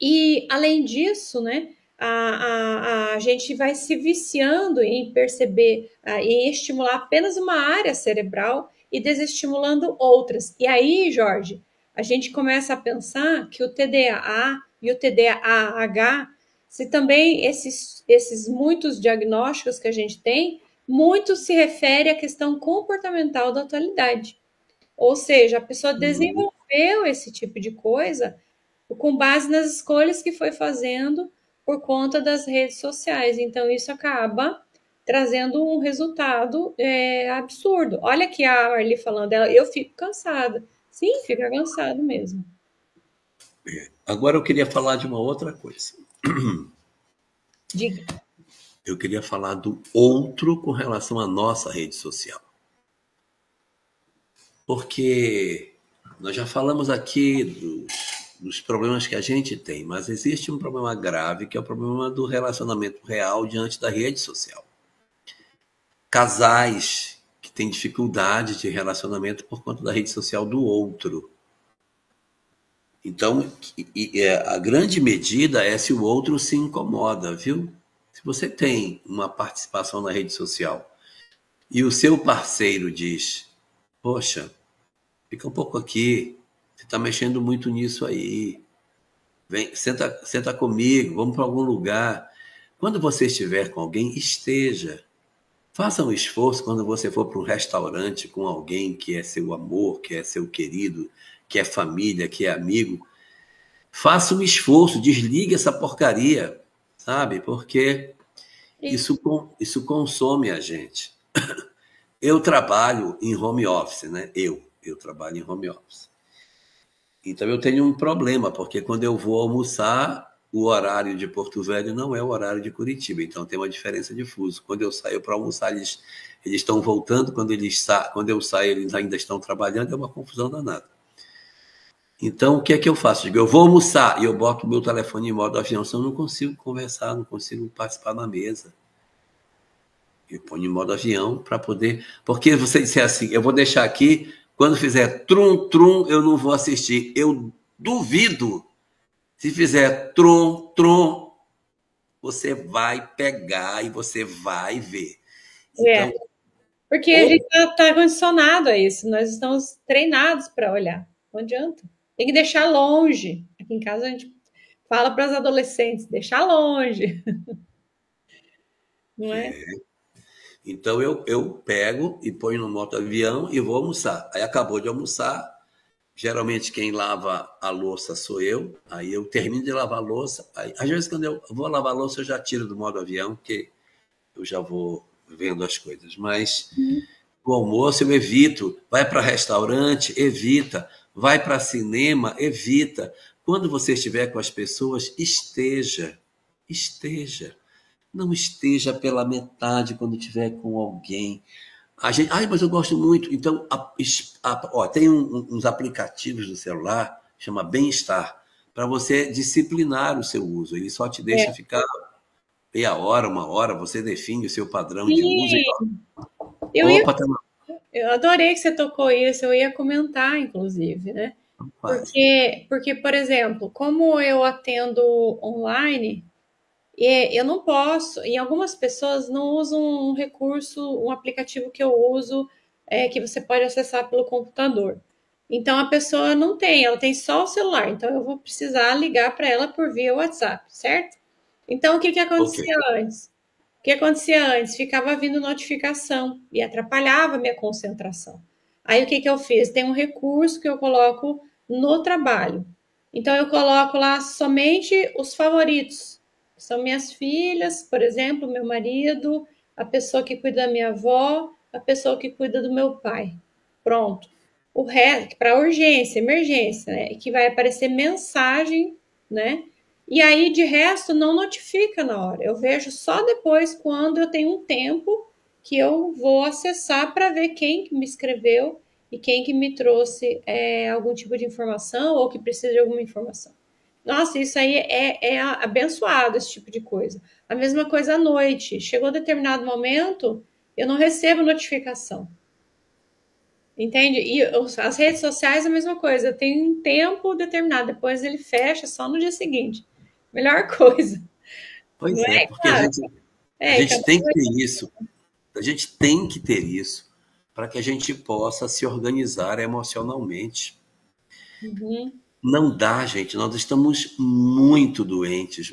e além disso, né, a gente vai se viciando em perceber, em estimular apenas uma área cerebral e desestimulando outras. E aí, Jorge, a gente começa a pensar que o TDAH e o TDAH, se também esses muitos diagnósticos que a gente tem, muito se refere à questão comportamental da atualidade. Ou seja, a pessoa desenvolveu esse tipo de coisa com base nas escolhas que foi fazendo por conta das redes sociais. Então, isso acaba trazendo um resultado absurdo. Olha aqui a Arli falando, eu fico cansada. Sim, fica cansado mesmo. Agora eu queria falar de uma outra coisa. Diga. Eu queria falar do outro com relação à nossa rede social. Porque nós já falamos aqui dos problemas que a gente tem, mas existe um problema grave, que é o problema do relacionamento real diante da rede social. Casais que têm dificuldade de relacionamento por conta da rede social do outro. Então, a grande medida é se o outro se incomoda, viu? Se você tem uma participação na rede social e o seu parceiro diz, poxa, fica um pouco aqui, você está mexendo muito nisso aí, vem, senta comigo, vamos para algum lugar. Quando você estiver com alguém, esteja. Faça um esforço quando você for para um restaurante com alguém que é seu amor, que é seu querido, que é família, que é amigo. Faça um esforço, desligue essa porcaria, sabe? Porque isso consome a gente. Eu trabalho em home office, né? Eu trabalho em home office. Então eu tenho um problema, porque quando eu vou almoçar, o horário de Porto Velho não é o horário de Curitiba, então tem uma diferença de fuso. Quando eu saio para almoçar, eles estão voltando, quando eu saio, eles ainda estão trabalhando, é uma confusão danada. Então, o que é que eu faço? Digo, eu vou almoçar e eu boto o meu telefone em modo avião, senão eu não consigo conversar, não consigo participar na mesa. Eu ponho em modo avião para poder... Porque você disser assim, eu vou deixar aqui, quando fizer trum, trum, eu não vou assistir. Eu duvido. Se fizer trum, trum, você vai pegar e você vai ver. É, Então, porque a gente ou está condicionado a isso, nós estamos treinados para olhar. Não adianta. Tem que deixar longe. Aqui em casa a gente fala para os adolescentes, deixar longe, não é? então eu pego e ponho no moto-avião e vou almoçar. Aí acabou de almoçar, geralmente quem lava a louça sou eu, aí eu termino de lavar a louça. Aí, às vezes, quando eu vou lavar a louça, eu já tiro do modo avião, porque eu já vou vendo as coisas. Mas o almoço eu evito. Vai para restaurante, evita. Vai para cinema, evita. Quando você estiver com as pessoas, esteja. Esteja. Não esteja pela metade quando estiver com alguém. A gente, ai, mas eu gosto muito. Então, tem uns aplicativos no celular, chama Bem-Estar, para você disciplinar o seu uso. Ele só te deixa É. ficar meia hora, uma hora, você define o seu padrão de uso. E, Sim, eu ia, opa, tá na eu adorei que você tocou isso, eu ia comentar, inclusive, né? paz. Porque, por exemplo, como eu atendo online, eu não posso, e algumas pessoas não usam um recurso, um aplicativo que eu uso, que você pode acessar pelo computador. Então a pessoa não tem, ela tem só o celular, então eu vou precisar ligar para ela por via WhatsApp, certo? Então o que que Ok. acontecia antes? O que acontecia antes? Ficava vindo notificação e atrapalhava a minha concentração. Aí o que que eu fiz? Tem um recurso que eu coloco no trabalho. Então eu coloco lá somente os favoritos. São minhas filhas, por exemplo, meu marido, a pessoa que cuida da minha avó, a pessoa que cuida do meu pai. Pronto. O resto, para urgência, emergência, né? Que vai aparecer mensagem, né? E aí, de resto, não notifica na hora. Eu vejo só depois, quando eu tenho um tempo, que eu vou acessar para ver quem que me escreveu e quem que me trouxe algum tipo de informação ou que precisa de alguma informação. Nossa, isso aí é abençoado, esse tipo de coisa. A mesma coisa à noite. Chegou determinado momento, eu não recebo notificação. Entende? E as redes sociais é a mesma coisa. Tem um tempo determinado, depois ele fecha só no dia seguinte. Melhor coisa. Não Pois é, é? porque Claro. a E gente cada tem que coisa. ter isso. A gente tem que ter isso para que a gente possa se organizar emocionalmente. Uhum. Não dá, gente. Nós estamos muito doentes,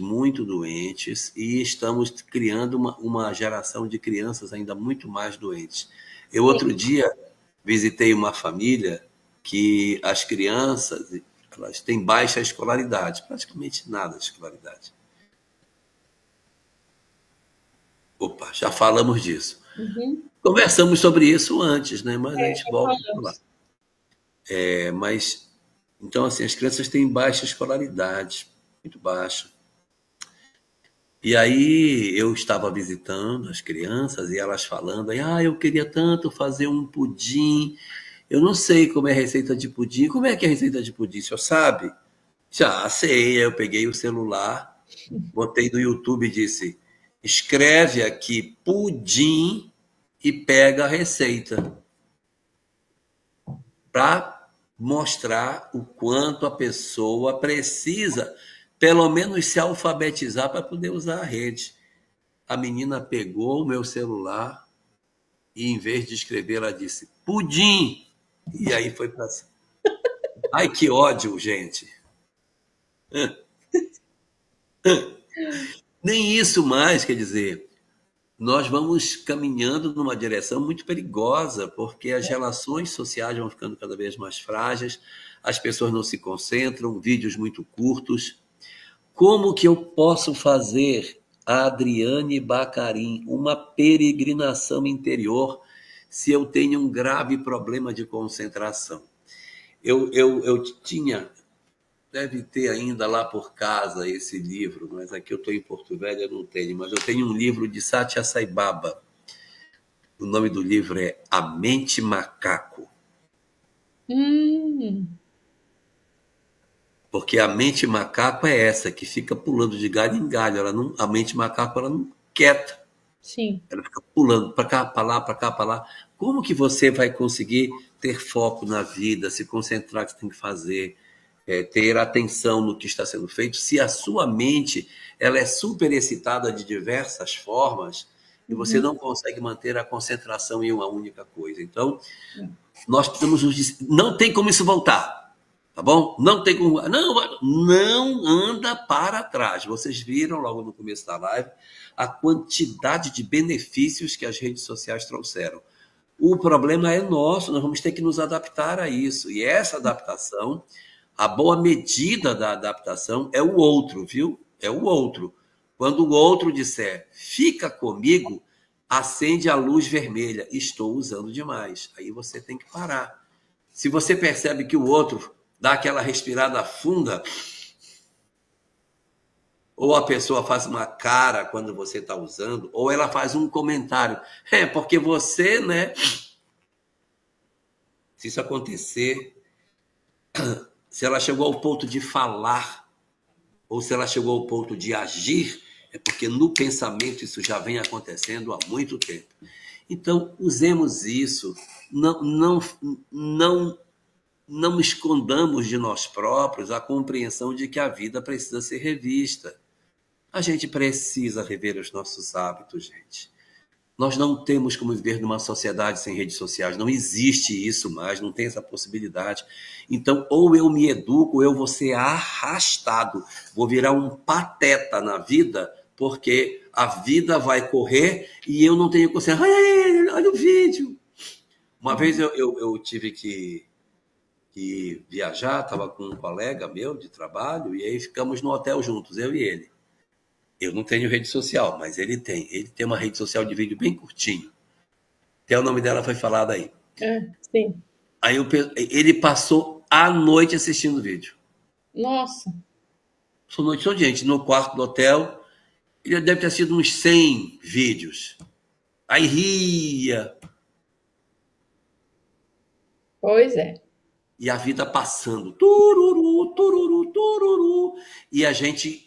e estamos criando uma geração de crianças ainda muito mais doentes. Eu, Sim. outro dia, visitei uma família que as crianças elas têm baixa escolaridade, praticamente nada de escolaridade. Opa, já falamos disso. Uhum. Conversamos sobre isso antes, né? Mas a gente Já volta a falar. falamos. Mas, então, assim, as crianças têm baixa escolaridade, muito baixa. E aí eu estava visitando as crianças e elas falando, aí, eu queria tanto fazer um pudim. Eu não sei como é a receita de pudim. Como é que é a receita de pudim? O senhor sabe? Já sei. Aí eu peguei o celular, botei no YouTube e disse: escreve aqui pudim e pega a receita, para mostrar o quanto a pessoa precisa, pelo menos, se alfabetizar para poder usar a rede. A menina pegou o meu celular e, em vez de escrever, ela disse pudim. E aí foi para cima. Ai, que ódio, gente. Nem isso mais, quer dizer, nós vamos caminhando numa direção muito perigosa, porque as relações sociais vão ficando cada vez mais frágeis, as pessoas não se concentram, vídeos muito curtos. Como que eu posso fazer, a Adriane Bacarim, uma peregrinação interior se eu tenho um grave problema de concentração? Eu tinha, deve ter ainda lá por casa esse livro, mas aqui eu estou em Porto Velho, eu não tenho, mas eu tenho um livro de Satya Sai Baba. O nome do livro é A Mente Macaco. Hum, Porque a mente macaco é essa, que fica pulando de galho em galho. A mente macaco ela não quieta. sim. Ela fica pulando para cá, para lá, para cá, para lá. Como que você vai conseguir ter foco na vida, se concentrar no que você tem que fazer, ter atenção no que está sendo feito, se a sua mente ela é super excitada de diversas formas, e você não consegue manter a concentração em uma única coisa. Então, nós precisamos nos dizer, não tem como isso voltar, tá bom? Não tem como, não anda para trás. Vocês viram logo no começo da live a quantidade de benefícios que as redes sociais trouxeram. O problema é nosso, nós vamos ter que nos adaptar a isso. E essa adaptação, a boa medida da adaptação é o outro, viu? É o outro. Quando o outro disser, fica comigo, acende a luz vermelha, estou usando demais. Aí você tem que parar. Se você percebe que o outro dá aquela respirada funda, ou a pessoa faz uma cara quando você está usando, ou ela faz um comentário. Porque você, né? Se isso acontecer, se ela chegou ao ponto de falar, ou se ela chegou ao ponto de agir, é porque no pensamento isso já vem acontecendo há muito tempo. Então, usemos isso, não escondamos de nós próprios a compreensão de que a vida precisa ser revista. A gente precisa rever os nossos hábitos, gente. Nós não temos como viver numa sociedade sem redes sociais, não existe isso mais, não tem essa possibilidade. Então, ou eu me educo, ou eu vou ser arrastado, vou virar um pateta na vida, porque a vida vai correr e eu não tenho consciência. Olha o vídeo. Uma vez eu tive que viajar, estava com um colega meu de trabalho, e aí ficamos no hotel juntos, eu e ele. Eu não tenho rede social, mas ele tem. Ele tem uma rede social de vídeo bem curtinho. Até o nome dela foi falado aí. Sim. Aí ele passou a noite assistindo o vídeo. Nossa. Passou a noite toda, gente, no quarto do hotel. Ele deve ter sido uns 100 vídeos. Aí ria. Pois é. E a vida passando. Tururu, tururu, tururu. E a gente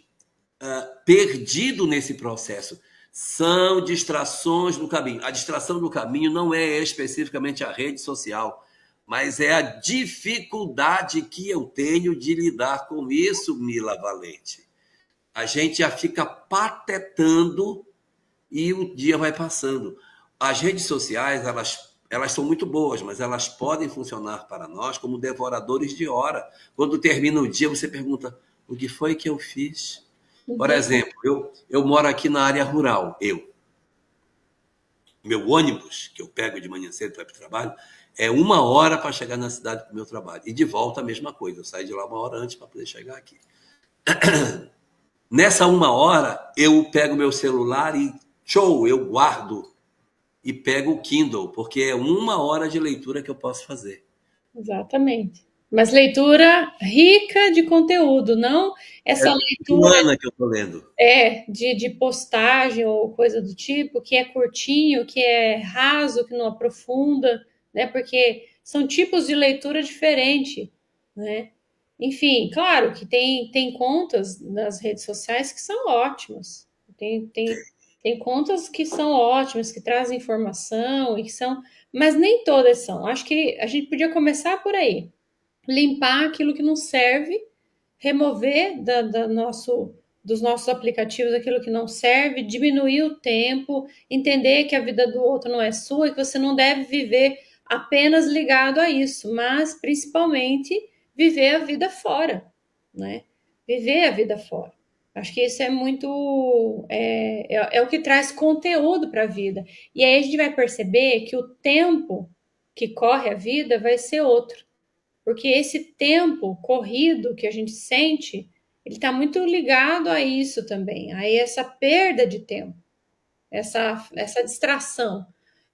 perdido nesse processo. São distrações no caminho. A distração no caminho não é especificamente a rede social, mas é a dificuldade que eu tenho de lidar com isso, Mila Valente. A gente já fica patetando e o dia vai passando. As redes sociais, elas são muito boas, mas elas podem funcionar para nós como devoradores de hora. Quando termina o dia, você pergunta, o que foi que eu fiz? Por exemplo, eu moro aqui na área rural. Meu ônibus, que eu pego de manhã cedo para ir para o trabalho, é 1 hora para chegar na cidade para o meu trabalho. E de volta a mesma coisa. Eu saio de lá 1 hora antes para poder chegar aqui. Nessa 1 hora, eu pego meu celular e eu guardo e pego o Kindle, porque é 1 hora de leitura que eu posso fazer. Exatamente. Mas leitura rica de conteúdo, não essa leitura que eu estou lendo. De postagem ou coisa do tipo, que é curtinho, que é raso, que não aprofunda, né? Porque são tipos de leitura diferentes, né? Enfim, claro que tem contas nas redes sociais que são ótimas. Tem contas que são ótimas, que trazem informação e que são, mas nem todas são. Acho que a gente podia começar por aí. Limpar aquilo que não serve, remover dos nossos aplicativos aquilo que não serve, diminuir o tempo, entender que a vida do outro não é sua e que você não deve viver apenas ligado a isso, mas principalmente viver a vida fora, né? Viver a vida fora. Acho que isso é muito. É o que traz conteúdo para a vida. E aí a gente vai perceber que o tempo que corre a vida vai ser outro. Porque esse tempo corrido que a gente sente, ele está muito ligado a isso também, a essa perda de tempo, essa distração.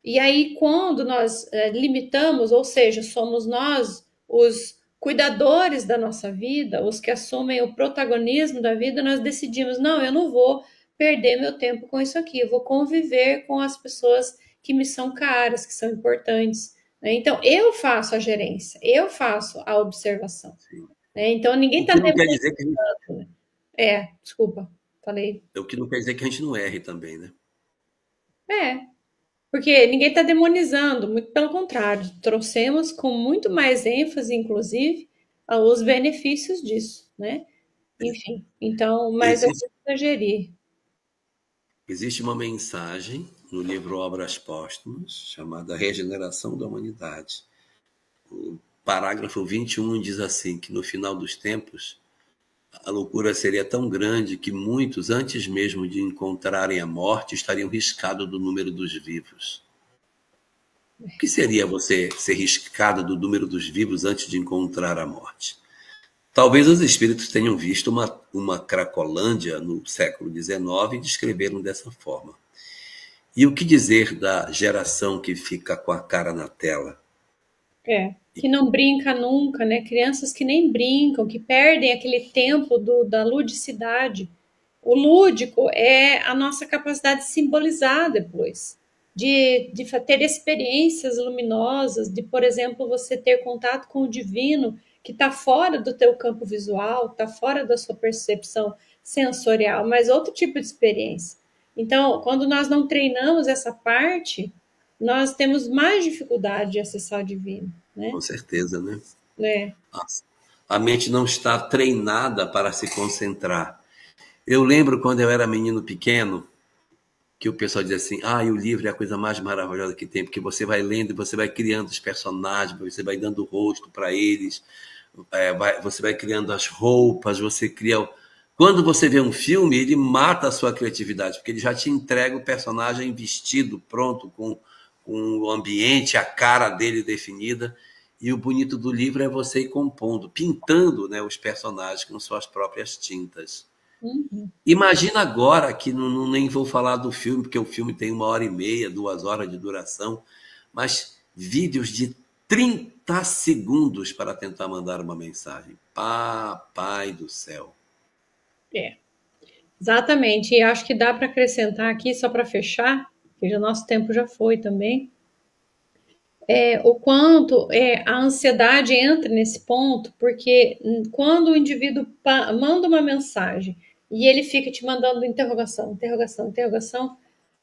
E aí, quando nós limitamos, ou seja, somos nós os cuidadores da nossa vida, os que assumem o protagonismo da vida, nós decidimos, não, eu não vou perder meu tempo com isso aqui, eu vou conviver com as pessoas que me são caras, que são importantes. Então, eu faço a gerência, eu faço a observação. Né? Então, ninguém está demonizando. Desculpa, falei. O que não quer dizer que a gente não erre também, né? Porque ninguém está demonizando, muito pelo contrário, trouxemos com muito mais ênfase, inclusive, os benefícios disso, né? Enfim, então, mas eu vou gerir. Existe uma mensagem no livro Obras Póstumas, chamada Regeneração da Humanidade. O parágrafo 21 diz assim, que no final dos tempos, a loucura seria tão grande que muitos, antes mesmo de encontrarem a morte, estariam riscados do número dos vivos. O que seria você ser riscado do número dos vivos antes de encontrar a morte? Talvez os espíritos tenham visto uma Cracolândia no século XIX e descreveram dessa forma. E o que dizer da geração que fica com a cara na tela? Que não brinca nunca, né? Crianças que nem brincam, que perdem aquele tempo da ludicidade. O lúdico é a nossa capacidade de simbolizar depois, de ter experiências luminosas, de, por exemplo, você ter contato com o divino que está fora do teu campo visual, está fora da sua percepção sensorial, mas outro tipo de experiência. Então, quando nós não treinamos essa parte, nós temos mais dificuldade de acessar o divino, né? Com certeza, né? É. A mente não está treinada para se concentrar. Eu lembro quando eu era menino pequeno, que o pessoal dizia assim, e o livro é a coisa mais maravilhosa que tem, porque você vai lendo e você vai criando os personagens, você vai dando rosto para eles, você vai criando as roupas, você cria... Quando você vê um filme, ele mata a sua criatividade, porque ele já te entrega o personagem vestido, pronto, com o ambiente, a cara dele definida. E o bonito do livro é você ir compondo, pintando, né, os personagens com suas próprias tintas. Uhum. Imagina agora que nem vou falar do filme, porque o filme tem 1h30, 2 horas de duração, mas vídeos de 30 segundos para tentar mandar uma mensagem. Papai do céu. Exatamente. E acho que dá para acrescentar aqui, só para fechar, que o nosso tempo já foi também, o quanto a ansiedade entra nesse ponto, porque quando o indivíduo manda uma mensagem e ele fica te mandando interrogação, interrogação, interrogação,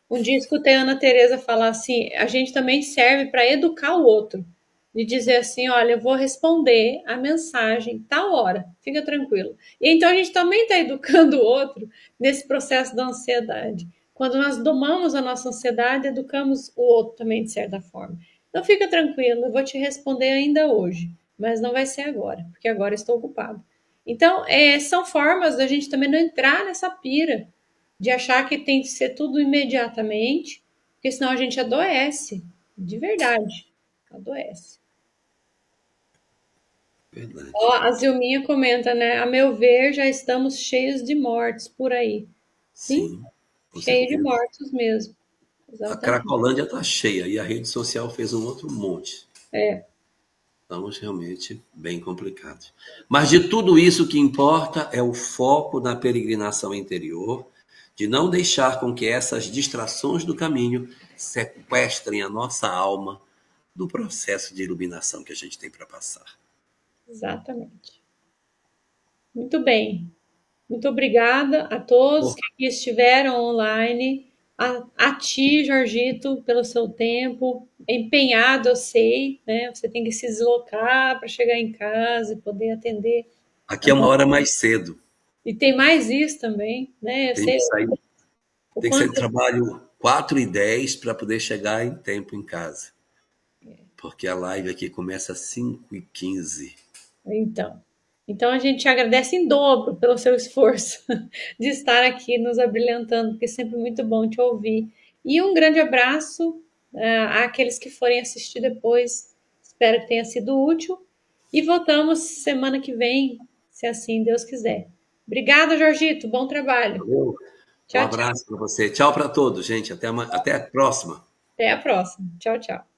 um dia escutei a Ana Teresa falar assim, a gente também serve para educar o outro, de dizer assim, olha, eu vou responder a mensagem tal hora, fica tranquilo. E então a gente também está educando o outro nesse processo da ansiedade. Quando nós domamos a nossa ansiedade, educamos o outro também, de certa forma. Então fica tranquilo, eu vou te responder ainda hoje, mas não vai ser agora, porque agora estou ocupado. Então, são formas da gente também não entrar nessa pira de achar que tem que ser tudo imediatamente, porque senão a gente adoece, de verdade, adoece. Verdade. A Zilminha comenta, né? A meu ver, já estamos cheios de mortes por aí. Sim, cheio de mortos mesmo. A Exatamente. Cracolândia está cheia e a rede social fez um outro monte. Estamos realmente bem complicados. Mas de tudo isso, o que importa é o foco na peregrinação interior, de não deixar com que essas distrações do caminho sequestrem a nossa alma do processo de iluminação que a gente tem para passar. Exatamente. Muito bem. Muito obrigada a todos que aqui estiveram online. A ti, Jorgito, pelo seu tempo. Empenhado, eu sei, né? Você tem que se deslocar para chegar em casa e poder atender. Aqui é uma hora mais cedo. E tem mais isso também, né? Tem que sair do trabalho 4h10 para poder chegar em tempo em casa. Porque a live aqui começa às 5h15. Então a gente agradece em dobro pelo seu esforço de estar aqui nos abrilhantando, porque é sempre muito bom te ouvir. E um grande abraço àqueles que forem assistir depois. Espero que tenha sido útil. E voltamos semana que vem, se assim Deus quiser. Obrigada, Jorgito. Bom trabalho. Valeu. Tchau, um abraço para você. Tchau para todos, gente. Até a próxima. Até a próxima. Tchau, tchau.